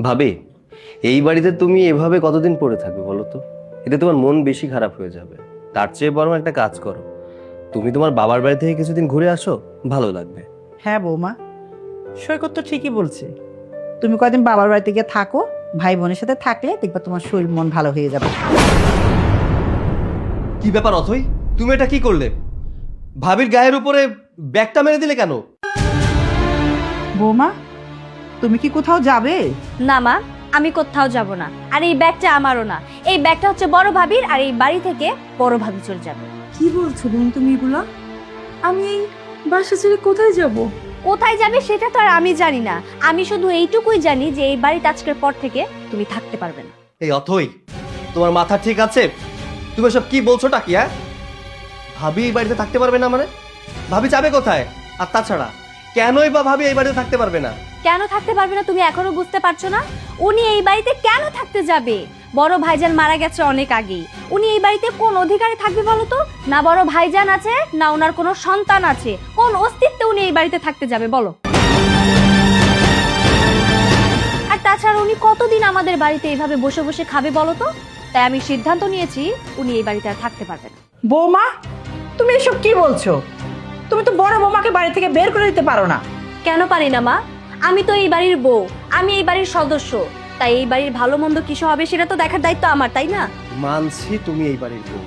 ভাবি, এই বাড়িতে তুমি এভাবে কতদিন পড়ে থাকবে বলো তো? এতে তোমার মন বেশি খারাপ হয়ে যাবে। তার চেয়ে বরং একটা কাজ করো, তুমি তোমার বাবার বাড়ি থেকে কিছুদিন ঘুরে আসো, ভালো লাগবে। হ্যাঁ বৌমা, সৈকত তো ঠিকই বলছে। তুমি কয়দিন বাবার বাড়িতে গিয়ে থাকো, ভাই বোনের সাথে থাকলে দেখবা তোমার শরীর মন ভালো হয়ে যাবে। কি ব্যাপার অথই, তুমি এটা কি করলে? ভাবির গায়ের উপরে ব্যাগটা মেরে দিলে কেন? বৌমা, তুমি কি কোথাও যাবে? না মা, আমি কোথাও যাব না। আর এই ব্যাগটা আমারও না, এই ব্যাগটা হচ্ছে বড় ভাবির, আর এই বাড়ি থেকে বড় ভাবি চলে যাবে। কি বলছো বোন তুমি এগুলা? আমি এই বাসা ছেড়ে কোথায় যাব? কোথায় যাবে সেটা তো আর আমি জানি না। আমি শুধু এইটুকুই জানি যে এই বাড়িতে আজকের পর থেকে তুমি থাকতে পারবে না। এই অথই, তোমার মাথা ঠিক আছে? তুমি সব কি বলছোটা কি? হ্যাঁ, ভাবি এই বাড়িতে থাকতে পারবে না মানে? ভাবি যাবে কোথায়? আর তাছাড়া কেনই বা ভাবি এই বাড়িতে থাকতে পারবে না? কেন থাকতে পারবে না তুমি এখনো বুঝতে পারছো না? উনি এই বাড়িতে কেন থাকতে যাবে? বড় ভাইজান মারা গেছে অনেক আগেই। উনি এই বাড়িতে কোন অধিকারে থাকবে বলো তো? না বড় ভাইজান আছে, না ওনার কোনো সন্তান আছে। কোন অস্তিত্বে উনি এই বাড়িতে থাকতে যাবে বলো? আর তাছাড়া উনি কতদিন আমাদের বাড়িতে এইভাবে বসে বসে খাবে বলো তো? তাই আমি সিদ্ধান্ত নিয়েছি উনি এই বাড়িতে আর থাকতে পারবে না। বৌমা, তুমি এসব কি বলছো? তুমি তো বড় বৌমাকে বাড়ি থেকে বের করে দিতে পারো না। কেন পারি না মা? আমি তো এই বাড়ির বউ, আমি এই বাড়ির সদস্য। তাই এই বাড়ির ভালো মন্দ কিছু হবে সেটা তো দেখার দায়িত্ব আমার, তাই না? মানছি তুমি এই বাড়ির বউ,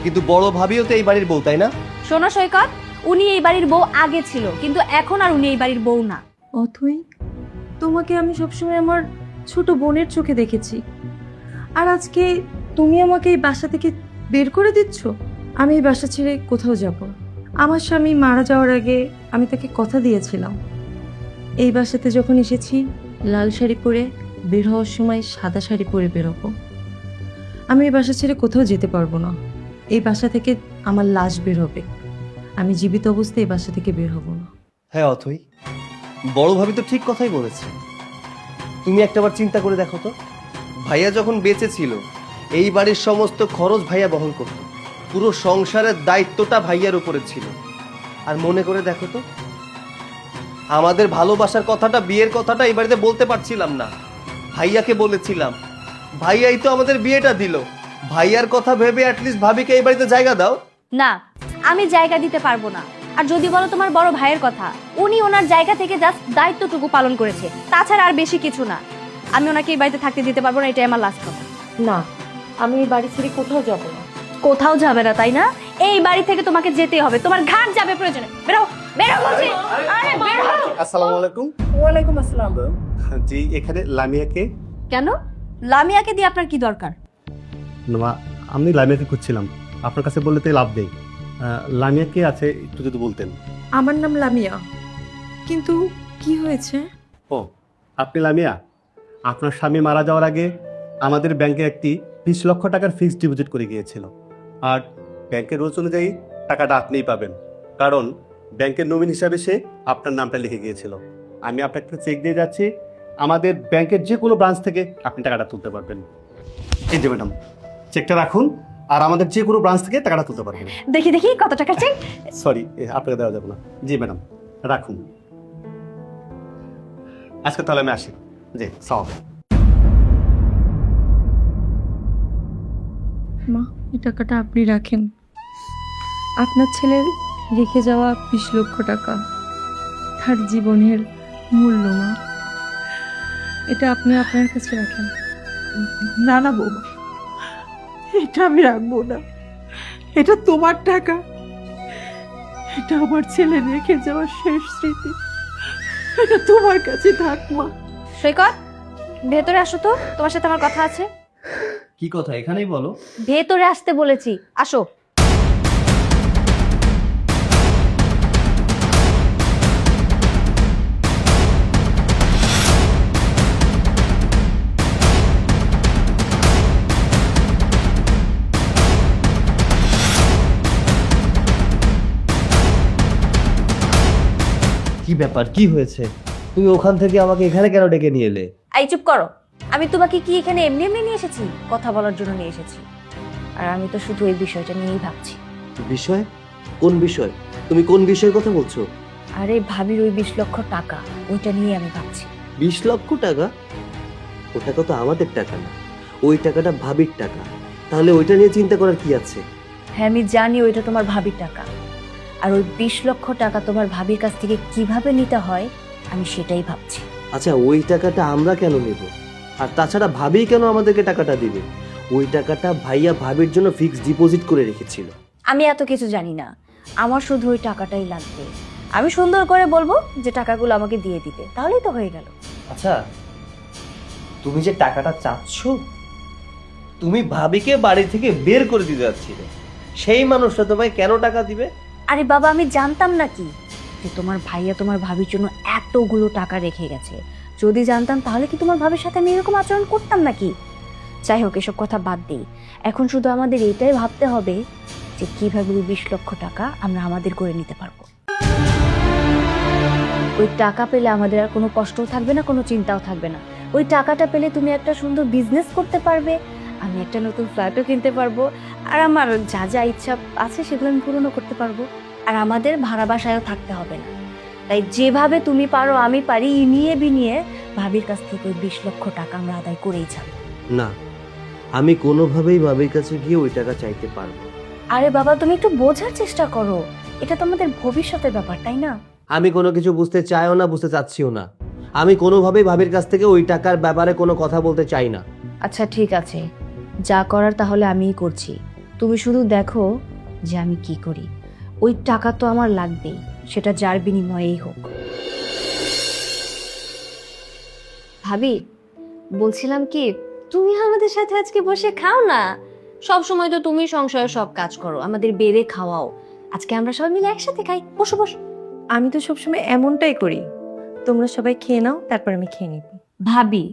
কিন্তু বড় ভাবিও তো এই বাড়ির বউ, তাই না? শোনো সৈকত, উনি এই বাড়ির বউ আগে ছিল, কিন্তু এখন আর উনি এই বাড়ির বউ না। অথই, তোমাকে আমি সবসময় আমার ছোট বোনের চোখে দেখেছি, আর আজকে তুমি আমাকে এই বাসা থেকে বের করে দিচ্ছ। আমি এই বাসা ছেড়ে কোথাও যাব না। আমার স্বামী মারা যাওয়ার আগে আমি তাকে কথা দিয়েছিলাম, এই বাসাতে যখন এসেছি লাল শাড়ি পরে, বের হওয়ার সময় সাদা শাড়ি পরে বেরোবো। আমি এই বাসা ছেড়ে কোথাও যেতে পারবো না। এই বাসা থেকে আমার লাশ বের হবে, আমি জীবিত অবস্থায় এই বাসা থেকে বের হব না। হ্যাঁ অথই, বড় ভাবি তো ঠিক কথাই বলেছে। তুমি একটাবার চিন্তা করে দেখো তো, ভাইয়া যখন বেঁচে ছিল এই বাড়ির সমস্ত খরচ ভাইয়া বহন করত, পুরো সংসারের দায়িত্বটা ভাইয়ার উপরে ছিল। আর মনে করে দেখো তো, আমাদের ভালোবাসার কথাটা, বিয়ের কথাটা এই বাড়িতে বলতে পারছিলাম না, ভাইয়াকে বলেছিলাম। ভাইয়াই তো আমাদের বিয়েটা দিল। ভাইয়ার কথা ভেবে অ্যাটলিস্ট ভাবিকে এই বাড়িতে জায়গা দাও। না, আমি জায়গা দিতে পারবো না। আর যদি বলো তোমার বড় ভাইয়ের কথা, উনি ওনার জায়গা থেকে জাস্ট দায়িত্বটুকু পালন করেছে, তাছাড়া আর বেশি কিছু না। আমি ওনাকে এই বাড়িতে থাকতে দিতে পারবো না, এটাই আমার লাস্ট কথা। না, আমি এই বাড়ি ছেড়ে কোথাও যাব না। কোথাও যাবে না তাই না? এই বাড়ি থেকে তোমাকে যেতে হবে, তোমার ঘাট যাবে প্রয়োজনে। বেরো, বেরো বলছি। আরে বেরো। আসসালামু আলাইকুম। ওয়ালাইকুম আসসালাম। জি, এখানে লামিয়াকে? কেন? লামিয়াকে দিয়ে আপনার কি দরকার? না, আমি লামিয়াকে খুঁজছিলাম, আপনার কাছে বললে তো লাভ নেই। লামিয়া কে আছে একটু যদি বলতেন। আমার নাম লামিয়া, কিন্তু কি হয়েছে? ও, আপনি লামিয়া? আপনার স্বামী মারা যাওয়ার আগে আমাদের ব্যাংকে একটি 20 লক্ষ টাকার ফিক্সড ডিপোজিট করে গিয়েছিল, আর ব্যাংকের রুলস অনুযায়ী টাকাটা আপনিই পাবেন, কারণ ব্যাংকের নমিন হিসাবে সে আপনার নামটা লিখে গিয়েছিল। আমি আপনাকে চেক দিয়ে যাচ্ছি, আমাদের ব্যাংকের যে কোনো ব্রাঞ্চ থেকে আপনি টাকাটা তুলতে পারবেন। এই যে ম্যাডাম, চেকটা রাখুন, আর আমাদের যে কোনো ব্রাঞ্চ থেকে টাকাটা তুলতে পারবেন। দেখি দেখি কত টাকা চেক। সরি, আপনাকে দেওয়া যাবে না। জি ম্যাডাম, রাখুন। আজকে তাহলে আমি আসি। জি, সালাম। মা, এই টাকাটা আপনি রাখেন। আপনার ছেলের রেখে যাওয়া 20 লক্ষ টাকা, তার জীবনের মূল্য। মা, এটা আপনি আপনার কাছে রাখেন। না না বৌমা, এটা আমি রাখবো না। এটা তোমার টাকা, এটা আমার ছেলে রেখে যাওয়ার শেষ স্মৃতি। এটা তোমার কাছে থাক মা। সৈকত, ভেতরে আসো তো, তোমার সাথে আমার কথা আছে। কি কথা, এখানেই বলো। ভেতরে আসতে বলেছি, আসো। কি ব্যাপার, কি হয়েছে? তুমি ওখান থেকে আমাকে এখানে কেন ডেকে নিয়ে এলে? এই চুপ করো। আমি তোমাকে কি এখানে এমনি এমনি নিয়ে এসেছি? কথা বলার জন্য নিয়ে এসেছি। আর আমি তো শুধু এই বিষয়টা নিয়েই ভাবছি। বিষয়? কোন বিষয়? তুমি কোন বিষয়ের কথা বলছো? আরে ভাবির ওই 20 লক্ষ টাকা, ওইটা নিয়ে আমি ভাবছি। 20 লক্ষ টাকা? ও টাকা তো আমাদের টাকা না, ওই টাকাটা ভাবির টাকা। তাহলে ওইটা নিয়ে চিন্তা করার কি আছে? হ্যাঁ আমি জানি ওইটা তোমার ভাবির টাকা, আর ওই 20 লক্ষ টাকা তোমার ভাবির কাছ থেকে কিভাবে নিতে হয় আমি সেটাই ভাবছি। আচ্ছা, ওই টাকাটা আমরা কেন নেব? আর তাছাড়া ভাবি কেন আমাদেরকে টাকাটা দিবে? ওই টাকাটা ভাইয়া ভাবির জন্য ফিক্সড ডিপোজিট করে রেখেছিল। আমি এত কিছু জানি না, আমার শুধু ওই টাকাটাই লাগবে। আমি সুন্দর করে বলবো যে টাকাগুলো আমাকে দিয়ে দিতে, তাহলেই তো হয়ে গেল। আচ্ছা, তুমি যে টাকাটা চাচ্ছ, তুমি ভাবিকে বাড়ি থেকে বের করে দিতে যাচ্ছিলে, সেই মানুষটা তোমায় কেন টাকা দিবে? আরে বাবা, আমি জানতাম নাকি যে তোমার ভাইয়া তোমার ভাবির জন্য এতগুলো টাকা রেখে গেছে? যদি জানতাম তাহলে কি তোমার ভাবির সাথে আমি এরকম আচরণ করতাম নাকি? যাই হোক, এসব কথা বাদ দিই। এখন শুধু আমাদের এইটাই ভাবতে হবে যে কিভাবে ওই 20 লক্ষ টাকা আমরা আমাদের করে নিতে পারবো। ওই টাকা পেলে আমাদের আর কোনো কষ্টও থাকবে না, কোনো চিন্তাও থাকবে না। ওই টাকাটা পেলে তুমি একটা সুন্দর বিজনেস করতে পারবে, আমি একটা নতুন ফ্ল্যাটও কিনতে পারবো, আর আমার যা যা ইচ্ছা আছে সেগুলো আমি পূরণও করতে পারবো। আর আমাদের ভাড়া বাসায়ও থাকতে হবে না। তাই যেভাবে তুমি পারো আমি পারি, নিয়ে বিনিয়ে ভাবির কাছ থেকে ওই 20 লক্ষ টাকা আমরা আদায় করেই যাব। না, আমি কোনোভাবেই ভাবির কাছে গিয়ে ওই টাকা চাইতে পারবো না। আরে বাবা, তুমি একটু বোঝার চেষ্টা করো, এটা তো আমাদের ভবিষ্যতের ব্যাপার, তাই না? আমি কোনো কিছু বুঝতে চাইও না, বুঝতে চাচ্ছিও না। আমি কোনোভাবেই ভাবির কাছ থেকে ওই টাকার ব্যাপারে কোনো কথা বলতে চাই না। আচ্ছা ঠিক আছে, যা করার তাহলে আমিই করছি। তুমি শুধু দেখো যে আমি কি করি। ওই টাকা তো আমার লাগবেই, সেটা যার বিনিময়েই হোক। ভাবি, বলছিলাম কি, তুমি আমাদের সাথে আজকে বসে খাও না। সব সময় তো তুমি সংসারে সব কাজ করো, আমাদের বেড়ে খাওয়াও। আজকে আমরা সবাই মিলে একসাথে খাই, বসো বসো। আমি তো সবসময় এমনটাই করি, তোমরা সবাই খেয়ে নাও, তারপর আমি খেয়ে নিব। ভাবি,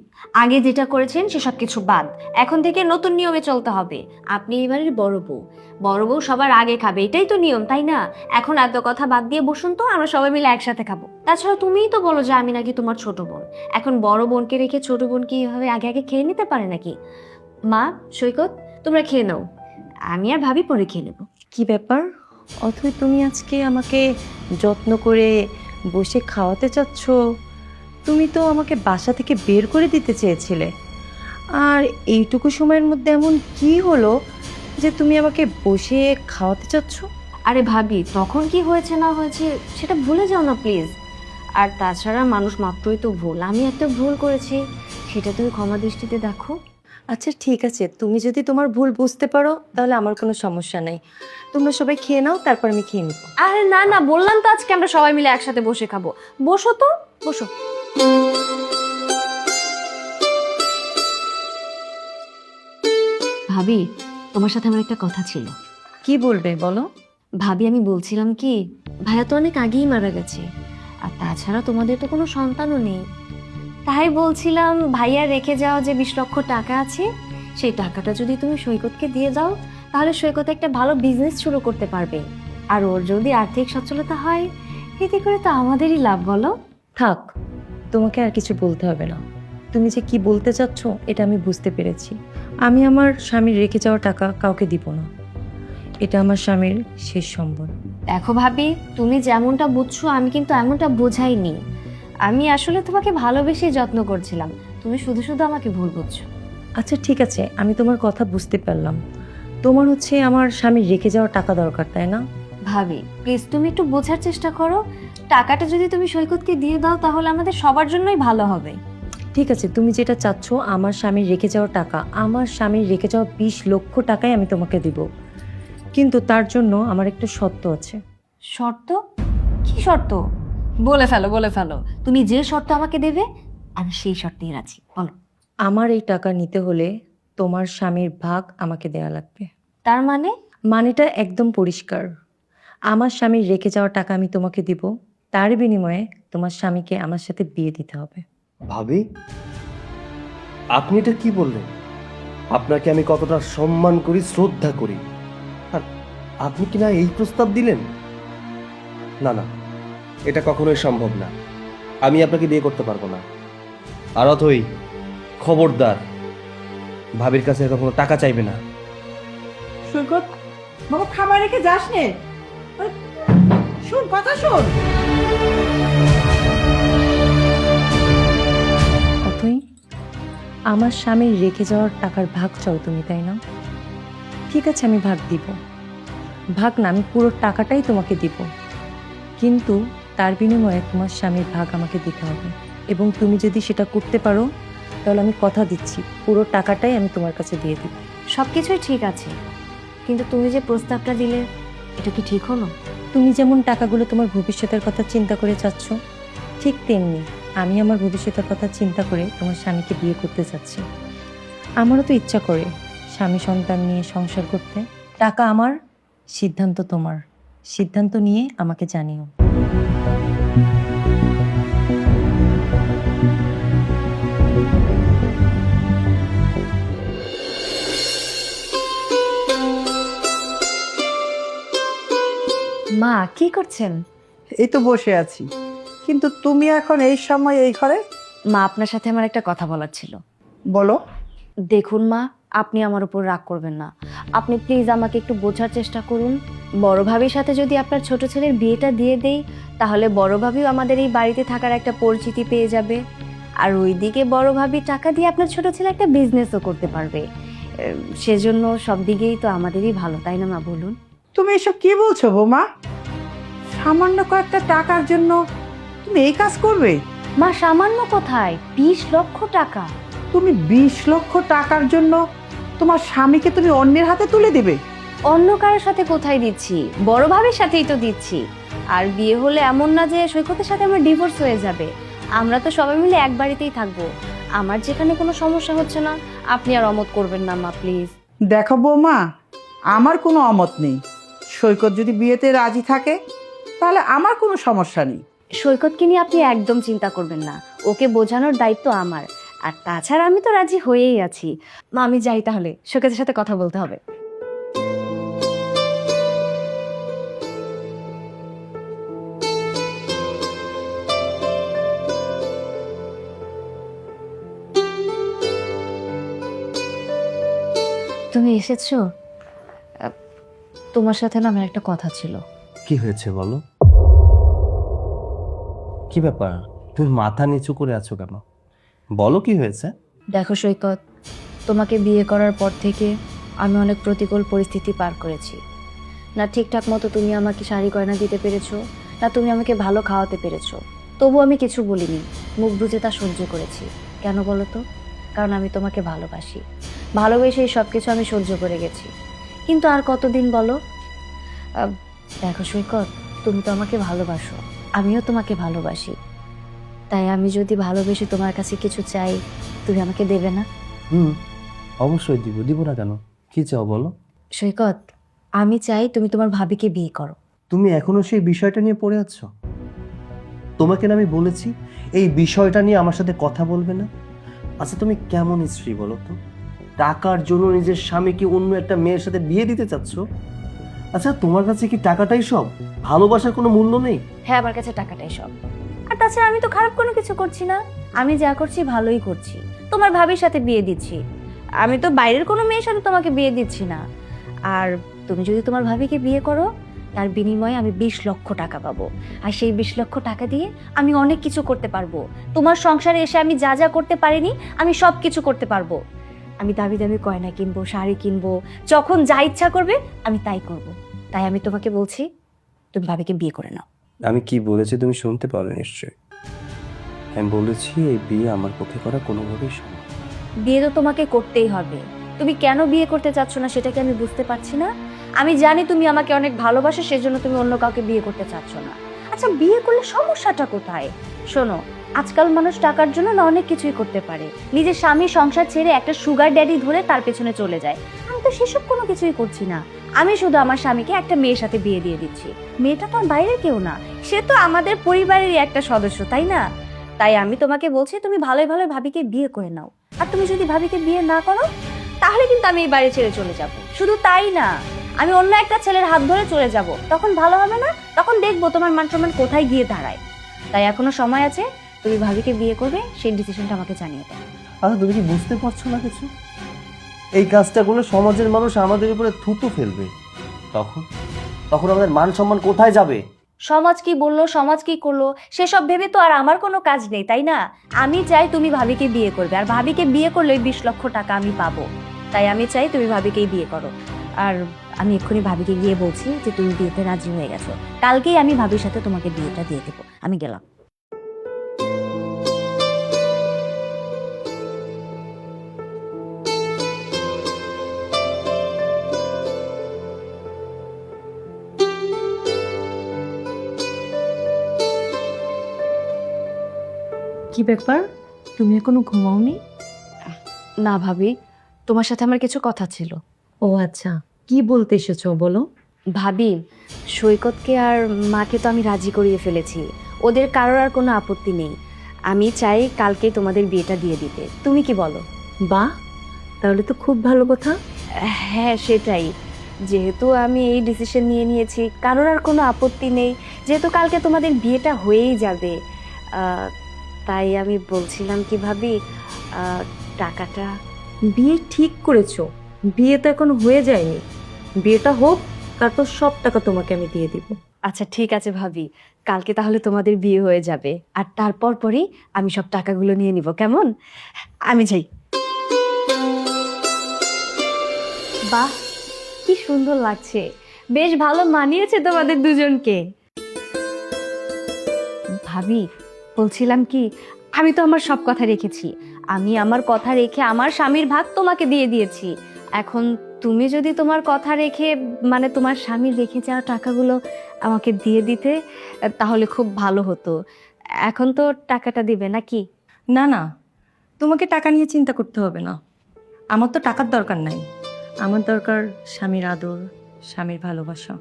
আগে যেটা করেছেন সেসব কিছু বাদ, এখন থেকে নতুন নিয়মে চলতে হবে। আপনি এবারের বড় বউ, বড় বউ সবার আগে খাবে, এটাই তো নিয়ম, তাই না? এখন এত কথা বাদ দিয়ে বসুন তো, আমরা সবাই মিলে একসাথে খাবো। তাছাড়া তুমিই তো বলো যে আমি নাকি তোমার ছোট বোন, এখন বড় বোনকে রেখে ছোট বোন কি এভাবে আগে আগে খেয়ে নিতে পারে নাকি? মা, সৈকত, তোমরা খেয়ে নাও, আমি আর ভাবি পরে খেয়ে নেবো। কি ব্যাপার অথই, তুমি আজকে আমাকে যত্ন করে বসে খাওয়াতে চাচ্ছ? তুমি তো আমাকে বাসা থেকে বের করে দিতে চেয়েছিলে, আর এইটুকু সময়ের মধ্যে এমন কি হলো যে তুমি আমাকে বসে খাওয়াতে চাচ্ছ? আরে ভাবি, তখন কি হয়েছে না হয়েছে সেটা ভুলে যাও না প্লিজ। আর তাছাড়া মানুষ মাত্রই তো ভুল, আমি একটা ভুল করেছি, সেটা তুমি ক্ষমা দৃষ্টিতে দেখো। আচ্ছা ঠিক আছে, তুমি যদি তোমার ভুল বুঝতে পারো তাহলে আমার কোনো সমস্যা নেই। তোমরা সবাই খেয়ে নাও, তারপর আমি খেয়ে নিব। আরে না না, বললাম তো আজকে আমরা সবাই মিলে একসাথে বসে খাবো। বসো তো, বসো। ভাবি, তোমার সাথে আমার একটা কথা ছিল। কি বলবে বলো? ভাবি, আমি বলছিলাম কি, ভাইয়া তো অনেক আগেই মারা গেছে, আর তাছাড়া তোমাদের তো কোনো সন্তানও নেই। তাই বলছিলাম, ভাইয়া রেখে যাওয়া যে 20 লক্ষ টাকা আছে, সেই টাকাটা যদি তুমি সৈকতকে দিয়ে দাও, তাহলে সৈকত একটা ভালো বিজনেস শুরু করতে পারবে। আর ওর যদি আর্থিক সচ্ছলতা হয়, এতে করে তো আমাদেরই লাভ, বলো? থাক, তোমাকে আর কিছু বলতে হবে না। তুমি যে কি বলতে চাচ্ছ এটা আমি বুঝতে পেরেছি। আমি আমার স্বামীর রেখে যাওয়া টাকা কাউকে দিব না, এটা আমার স্বামীর শেষ সম্বল। দেখো ভাবি, তুমি যেমনটা বুঝছো আমি কিন্তু এমনটা বোঝাইনি। আমি আসলে তোমাকে ভালোবেসে যত্ন করছিলাম, তুমি শুধু শুধু আমাকে ভুল বুঝছো। আচ্ছা ঠিক আছে, আমি তোমার কথা বুঝতে পারলাম। তোমার হচ্ছে আমার স্বামীর রেখে যাওয়া টাকা দরকার, তাই না? ভাবি প্লিজ, তুমি একটু বোঝার চেষ্টা করো। টাকাটা যদি তুমি সৈকতকে দিয়ে দাও তাহলে আমাদের সবার জন্যই ভালো হবে। ঠিক আছে, তুমি যেটা চাচ্ছ, আমার স্বামীর রেখে যাওয়া টাকা, আমার স্বামীর রেখে যাওয়া 20 লক্ষ টাকাই আমি তোমাকে দিব, কিন্তু তার জন্য আমার একটা শর্ত আছে। শর্ত? কি শর্ত? বলে ফেলো, বলে ফেলো। তুমি যে শর্ত আমাকে দেবে আমি সেই শর্তেই রাজি, বলো। আমার এই টাকা নিতে হলে তোমার স্বামীর ভাগ আমাকে দেয়া লাগবে। তার মানে? মানেটা একদম পরিষ্কার। আমার স্বামীর রেখে যাওয়া টাকা আমি তোমাকে দিব, তার বিনিময়ে তোমার স্বামীকে আমার সাথে বিয়ে দিতে হবে। ভাবি, আপনি এটা কি বললেন? আপনাকে আমি কতটা সম্মান করি, শ্রদ্ধা করি, আর আপনি কি না এই প্রস্তাব দিলেন? না না, এটা কখনোই সম্ভব না। আমি আপনাকে বিয়ে করতে পারবো না। আর অথই, খবরদার, ভাবির কাছে কখনো টাকা চাইবে না। সৈকত বাবা, খাবার রেখে যাস নে। আরে, শোন, কথা শোন। অথই, আমার স্বামীর রেখে যাওয়ার টাকার ভাগ চাও তুমি, তাই না? ঠিক আছে, আমি ভাগ দিব। ভাগ না, আমি পুরো টাকাটাই তোমাকে দিব, কিন্তু তার বিনিময়ে তোমার স্বামীর ভাগ আমাকে দিতে হবে। এবং তুমি যদি সেটা করতে পারো তাহলে আমি কথা দিচ্ছি পুরো টাকাটাই আমি তোমার কাছে দিয়ে দিব। সব কিছুই ঠিক আছে, কিন্তু তুমি যে প্রস্তাবটা দিলে এটা কি ঠিক হলো? তুমি যেমন টাকাগুলো তোমার ভবিষ্যতের কথা চিন্তা করে চাচ্ছ, ঠিক তেমনি আমি আমার ভবিষ্যতের কথা চিন্তা করে তোমার স্বামীকে বিয়ে করতে চাচ্ছি। আমারও তো ইচ্ছা করে স্বামী সন্তান নিয়ে সংসার করতে। টাকা আমার, সিদ্ধান্ত তোমার। সিদ্ধান্ত নিয়ে আমাকে জানিও। মা কি করছেন? এই তো বসে আছি, কিন্তু তুমি এখন এই সময় এই ঘরে? মা আপনার সাথে আমার একটা কথা বলার ছিল। বলো। দেখুন মা, আপনি আমার উপর রাগ করবেন না। আপনি প্লিজ আমাকে একটু বোঝার চেষ্টা করুন। বড় ভাবির সাথে যদি আপনার ছোট ছেলের বিয়েটা দিয়ে দেই, তাহলে বড় ভাবিও আমাদের এই বাড়িতে থাকার একটা পরিচিতি পেয়ে যাবে। আর ওইদিকে বড় ভাবি টাকা দিয়ে আপনার ছোট ছেলে একটা বিজনেসও করতে পারবে। সেজন্য সব দিকেই তো আমাদেরই ভালো, তাই না মা, বলুন? তুমি এসব কি বলছো বৌমা? সামান্য কয়েকটা টাকার জন্য তুমি এই কাজ করবে? মা, সামান্য কোথায়, 20 লক্ষ টাকা। তুমি 20 লক্ষ টাকার জন্য তোমার স্বামীকে তুমি অন্যের হাতে তুলে দেবে? অন্য কারোর সাথে কোথায় দিচ্ছি, বড় ভাবির সাথেই তো দিচ্ছি। আর বিয়ে হলে এমন না যে সৈকতের সাথে আমার ডিভোর্স হয়ে যাবে। আমরা তো সবাই মিলে এক বাড়িতেই থাকবো। আমার যেখানে কোনো সমস্যা হচ্ছে না, আপনি আর অমত করবেন না মা, প্লিজ। দেখো বৌমা, আমার কোনো অমত নেই। সৈকত যদি বিয়েতে রাজি থাকে তাহলে আমার কোনো সমস্যা নেই। সৈকতকে নিয়ে আপনি একদম চিন্তা করবেন না, ওকে বোঝানোর দায়িত্ব আমার। আর তাছাড়া আমি তো রাজি হয়েই আছি। মা, আমি যাই তাহলে, সৈকতের সাথে কথা বলতে হবে। তুমি এসেছো? তোমার সাথে না আমার একটা কথা ছিল। কি হয়েছে বলো? কি ব্যাপার, তুমি মাথা নিচু করে আছো কেন? বলো কি হয়েছে। দেখো সৈকত, তোমাকে বিয়ে করার পর থেকে আমি অনেক প্রতিকূল পরিস্থিতি পার করেছি। না ঠিকঠাক মতো তুমি আমাকে শাড়ি গয়না দিতে পেরেছো, না তুমি আমাকে ভালো খাওয়াতে পেরেছো। তবু আমি কিছু বলিনি, মুখ বুজে তা সহ্য করেছি। কেন বলো তো? কারণ আমি তোমাকে ভালোবাসি। ভালোবেসে সব কিছু আমি সহ্য করে গেছি। কিন্তু আর কতদিন বলো? দেখো সৈকত, তুমি তো আমাকে ভালোবাসো, আমিও তোমাকে ভালোবাসি। তাই আমি যদি ভালোবেসে তোমার কাছে কিছু চাই, তুমি আমাকে দেবে না? অবশ্যই দিব, দিব না কেন? কি চাও বলো। সৈকত, আমি চাই তুমি তোমার ভাবিকে বিয়ে করো। তুমি এখনো সেই বিষয়টা নিয়ে পড়ে আছো? তোমাকে না আমি বলেছি এই বিষয়টা নিয়ে আমার সাথে কথা বলবে না? আচ্ছা, তুমি কেমন স্ত্রী বলো তো? টাকার জন্য নিজের স্বামীকে অন্য একটা মেয়ের সাথে বিয়ে দিতে চাচ্ছ? আচ্ছা, তোমার কাছে কি টাকাটাই সব? ভালোবাসার কোনো মূল্য নেই? হ্যাঁ, আমার কাছে টাকাটাই সব। আর তাছাড়া আমি তো খারাপ কোনো কিছু করছি না। আমি যা করছি ভালোই করছি। তোমার ভাবির সাথে বিয়ে দিচ্ছি, আমি তো বাইরের কোনো মেয়ের সাথে তোমাকে বিয়ে দিচ্ছি না। আর তুমি যদি তোমার ভাবিকে বিয়ে করো, তার বিনিময়ে আমি 20 লক্ষ টাকা পাবো। আর সেই 20 লক্ষ টাকা দিয়ে আমি অনেক কিছু করতে পারবো। তোমার সংসারে এসে আমি যা যা করতে পারিনি, আমি সব কিছু করতে পারবো। আমি দামি দামি গয়না কিনবো, শাড়ি কিনবো, যখন যা ইচ্ছা করবে আমি তাই করব। তাই আমি তোমাকে বলছি, তুমি ভাবিকে বিয়ে করে নাও। আমি কি বলেছি তুমি শুনতে পারো নিশ্চয়ই। আমি বলেছি এই বিয়ে আমার পক্ষে করা কোনোভাবেই সম্ভব। বিয়ে তো তোমাকে করতেই হবে। তুমি কেন বিয়ে করতে চাচ্ছ না সেটা কি আমি বুঝতে পারছি না? আমি জানি তুমি আমাকে অনেক ভালোবাসো, সেজন্য তুমি অন্য কাউকে বিয়ে করতে চাচ্ছ না। আচ্ছা, বিয়ে করলে সমস্যাটা কোথায়? শোনো, আজকাল মানুষ টাকার জন্য না অনেক কিছুই করতে পারে। নিজের স্বামী সংসার ছেড়ে একটা সুগার ড্যাডি ধরে তার পেছনে চলে যায়। আমি তো সেসব কোনো কিছুই করছি না। আমি শুধু আমার স্বামীকে একটা মেয়ের সাথে বিয়ে দিয়ে দিচ্ছি। মেয়েটা তো আর বাইরের কেউ না, সে তো আমাদের পরিবারেরই একটা সদস্য, তাই না? তাই আমি তোমাকে বলছি, তুমি ভালোই ভালো ভাবিকে বিয়ে করে নাও। আর তুমি যদি ভাবিকে বিয়ে না করো, তাহলে কিন্তু আমি এই বাড়ি ছেড়ে চলে যাব। শুধু তাই না, আমি অন্য একটা ছেলের হাত ধরে চলে যাব। তখন ভালো হবে না? তখন দেখবো তোমার মান সম্মান কোথায় গিয়ে দাঁড়ায়। তাই এখনো সময় আছে, তুমি ভাবিকে বিয়ে করবে, সেই ডিসিশনটা আমাকে জানিয়ে দাও। আচ্ছা, তুমি কি বুঝতে পারছো না কিছু? এই কাজটা করলে সমাজের মানুষ আমাদের উপরে থুতু ফেলবে। তখন তখন আমাদের মান সম্মান কোথায় যাবে? সমাজ কি বললো, সমাজ কি করলো, সেসব ভেবে তো আর আমার কোনো কাজ নেই, তাই না? আমি চাই তুমি ভাবিকে বিয়ে করবে, আর ভাবিকে বিয়ে করলে 20 লক্ষ টাকা আমি পাবো। তাই আমি চাই তুমি ভাবিকেই বিয়ে করো। আর আমি এক্ষুনি ভাবিকে গিয়ে বলছি যে তুমি বিয়েতে রাজি হয়ে গেছো। কালকেই আমি ভাবির সাথে তোমাকে বিয়েটা দিয়ে দেবো। আমি গেলাম। কি ব্যাপার, তুমি এখনো ঘুমাওনি? না ভাবি, তোমার সাথে আমার কিছু কথা ছিল। ও আচ্ছা, কি বলতে এসেছো বলো। ভাবি, সৈকতকে আর মাকে তো আমি রাজি করিয়ে ফেলেছি। ওদের কারোর আর কোনো আপত্তি নেই। আমি চাই কালকে তোমাদের বিয়েটা দিয়ে দিতে। তুমি কি বলো? বাহ, তাহলে তো খুব ভালো কথা। হ্যাঁ সেটাই। যেহেতু আমি এই ডিসিশন নিয়ে নিয়েছি, কারোর আর কোনো আপত্তি নেই, যেহেতু কালকে তোমাদের বিয়েটা হয়েই যাবে, তাই আমি বলছিলাম কি ভাবি, টাকাটা। বিয়ে ঠিক করেছো, বিয়ে তো এখন হয়ে যায়নি। বিয়েটা হোক, তারপর সব টাকা তোমাকে আমি দিয়ে দিব। আচ্ছা ঠিক আছে ভাবি, কালকে তাহলে তোমাদের বিয়ে হয়ে যাবে, আর তারপর পরই আমি সব টাকাগুলো নিয়ে নিব, কেমন? আমি যাই। বাহ, কি সুন্দর লাগছে, বেশ ভালো মানিয়েছে তোমাদের দুজনকে। ভাবি, বলছিলাম কি, আমি তো আমার সব কথা রেখেছি। আমি আমার কথা রেখে আমার স্বামীর ভাগ তোমাকে দিয়ে দিয়েছি। এখন তুমি যদি তোমার কথা রেখে, মানে তোমার স্বামীর রেখে যাওয়া টাকাগুলো আমাকে দিয়ে দিতে, তাহলে খুব ভালো হতো। এখন তো টাকাটা দিবে নাকি? না না, তোমাকে টাকা নিয়ে চিন্তা করতে হবে না। আমার তো টাকার দরকার নাই, আমার দরকার স্বামীর আদর, স্বামীর ভালোবাসা।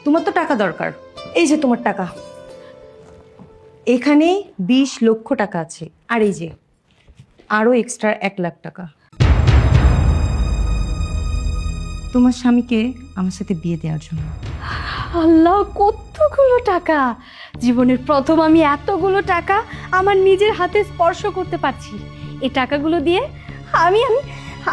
তোমার তো টাকা দরকার, এই যে তোমার টাকা। এখানে 20 লক্ষ টাকা আছে, আর এই যে আরো এক্সট্রা 1 লাখ টাকা তোমার স্বামীকে আমার সাথে বিয়ে দেওয়ার জন্য। আল্লাহ, কতগুলো টাকা! জীবনের প্রথম আমি এতগুলো টাকা আমার নিজের হাতে স্পর্শ করতে পারছি। এই টাকাগুলো দিয়ে আমি আমি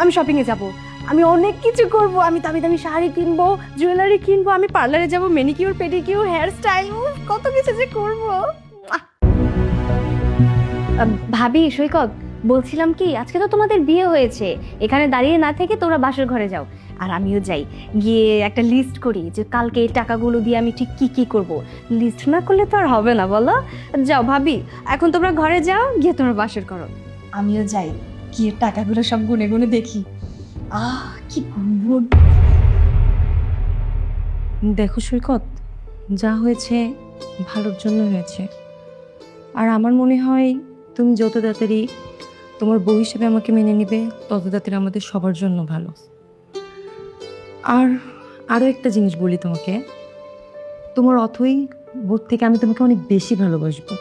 আমি শপিংয়ে যাব, আমি অনেক কিছু করব। আমি দামি দামি শাড়ি কিনবো, জুয়েলারি কিনবো, আমি পার্লারে যাব, ম্যানিকিউর পেডিকিউর, হেয়ার স্টাইল, কত কিছু যে করব। ভাবি, সৈকত, বলছিলাম কি, আজকে তো তোমাদের বিয়ে হয়েছে, এখানে দাঁড়িয়ে না থেকে তোমরা বাসর ঘরে যাও, আর আমিও যাই। গিয়ে একটা লিস্ট করি যে কালকে এই টাকাগুলো দিয়ে আমি ঠিক কি কি করব। লিস্ট না করলে তো আর হবে না, বলো? যাও ভাবি, এখন তোমরা ঘরে যাও, গিয়ে তোমরা বাসর করো। আমিও যাই, গিয়ে টাকাগুলো সব গুনে গুনে দেখি। কি গুনবো। দেখো সৈকত, যা হয়েছে ভালোর জন্য হয়েছে। আর আমার মনে হয় তুমি যত তাড়াতাড়ি তোমার বউ হিসেবে আমাকে মেনে নিবে, তত তাড়াতাড়ি আমাদের সবার জন্য ভালো। আর আরও একটা জিনিস বলি তোমাকে, তোমার অথই বোধ থেকে আমি তোমাকে অনেক বেশি ভালোবাসবো।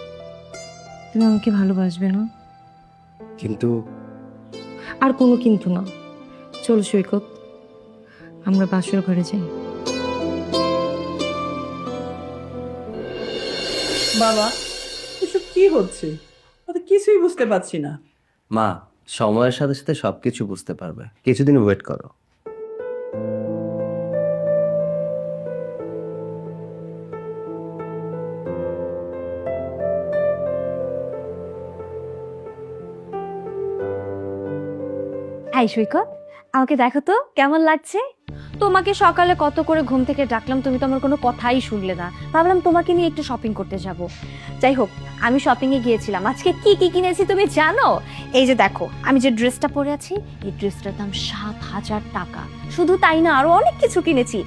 তুমি আমাকে ভালোবাসবে না? কিন্তু আর কোনো কিন্তু না। চলো সৈকত, আমরা বাসর ঘরে যাই। বাবা, এসব কি হচ্ছে? আমি কিছুই বুঝতে পারছি না। মা, সময়ের সাথে সাথে সবকিছু বুঝতে পারবে, কিছুদিন ওয়েট করো। হাই সৈকত, আমাকে দেখো তো কেমন লাগছে। তোমাকে সকালে কত করে ঘুম থেকে ডাকলাম, তুমি তো আমার কোনো কথাই শুনলে না। ভাবলাম তোমাকে নিয়ে একটু শপিং করতে যাব। যাই হোক, আমি শপিং এ গিয়েছিলাম। আজকে কি কি কিনেছি তুমি জানো? এই যে দেখো, আমি যে ড্রেসটা পরে আছি, এই ড্রেসটার দাম 7,000 টাকা। শুধু তাই না, আরো অনেক কিছু কিনেছি।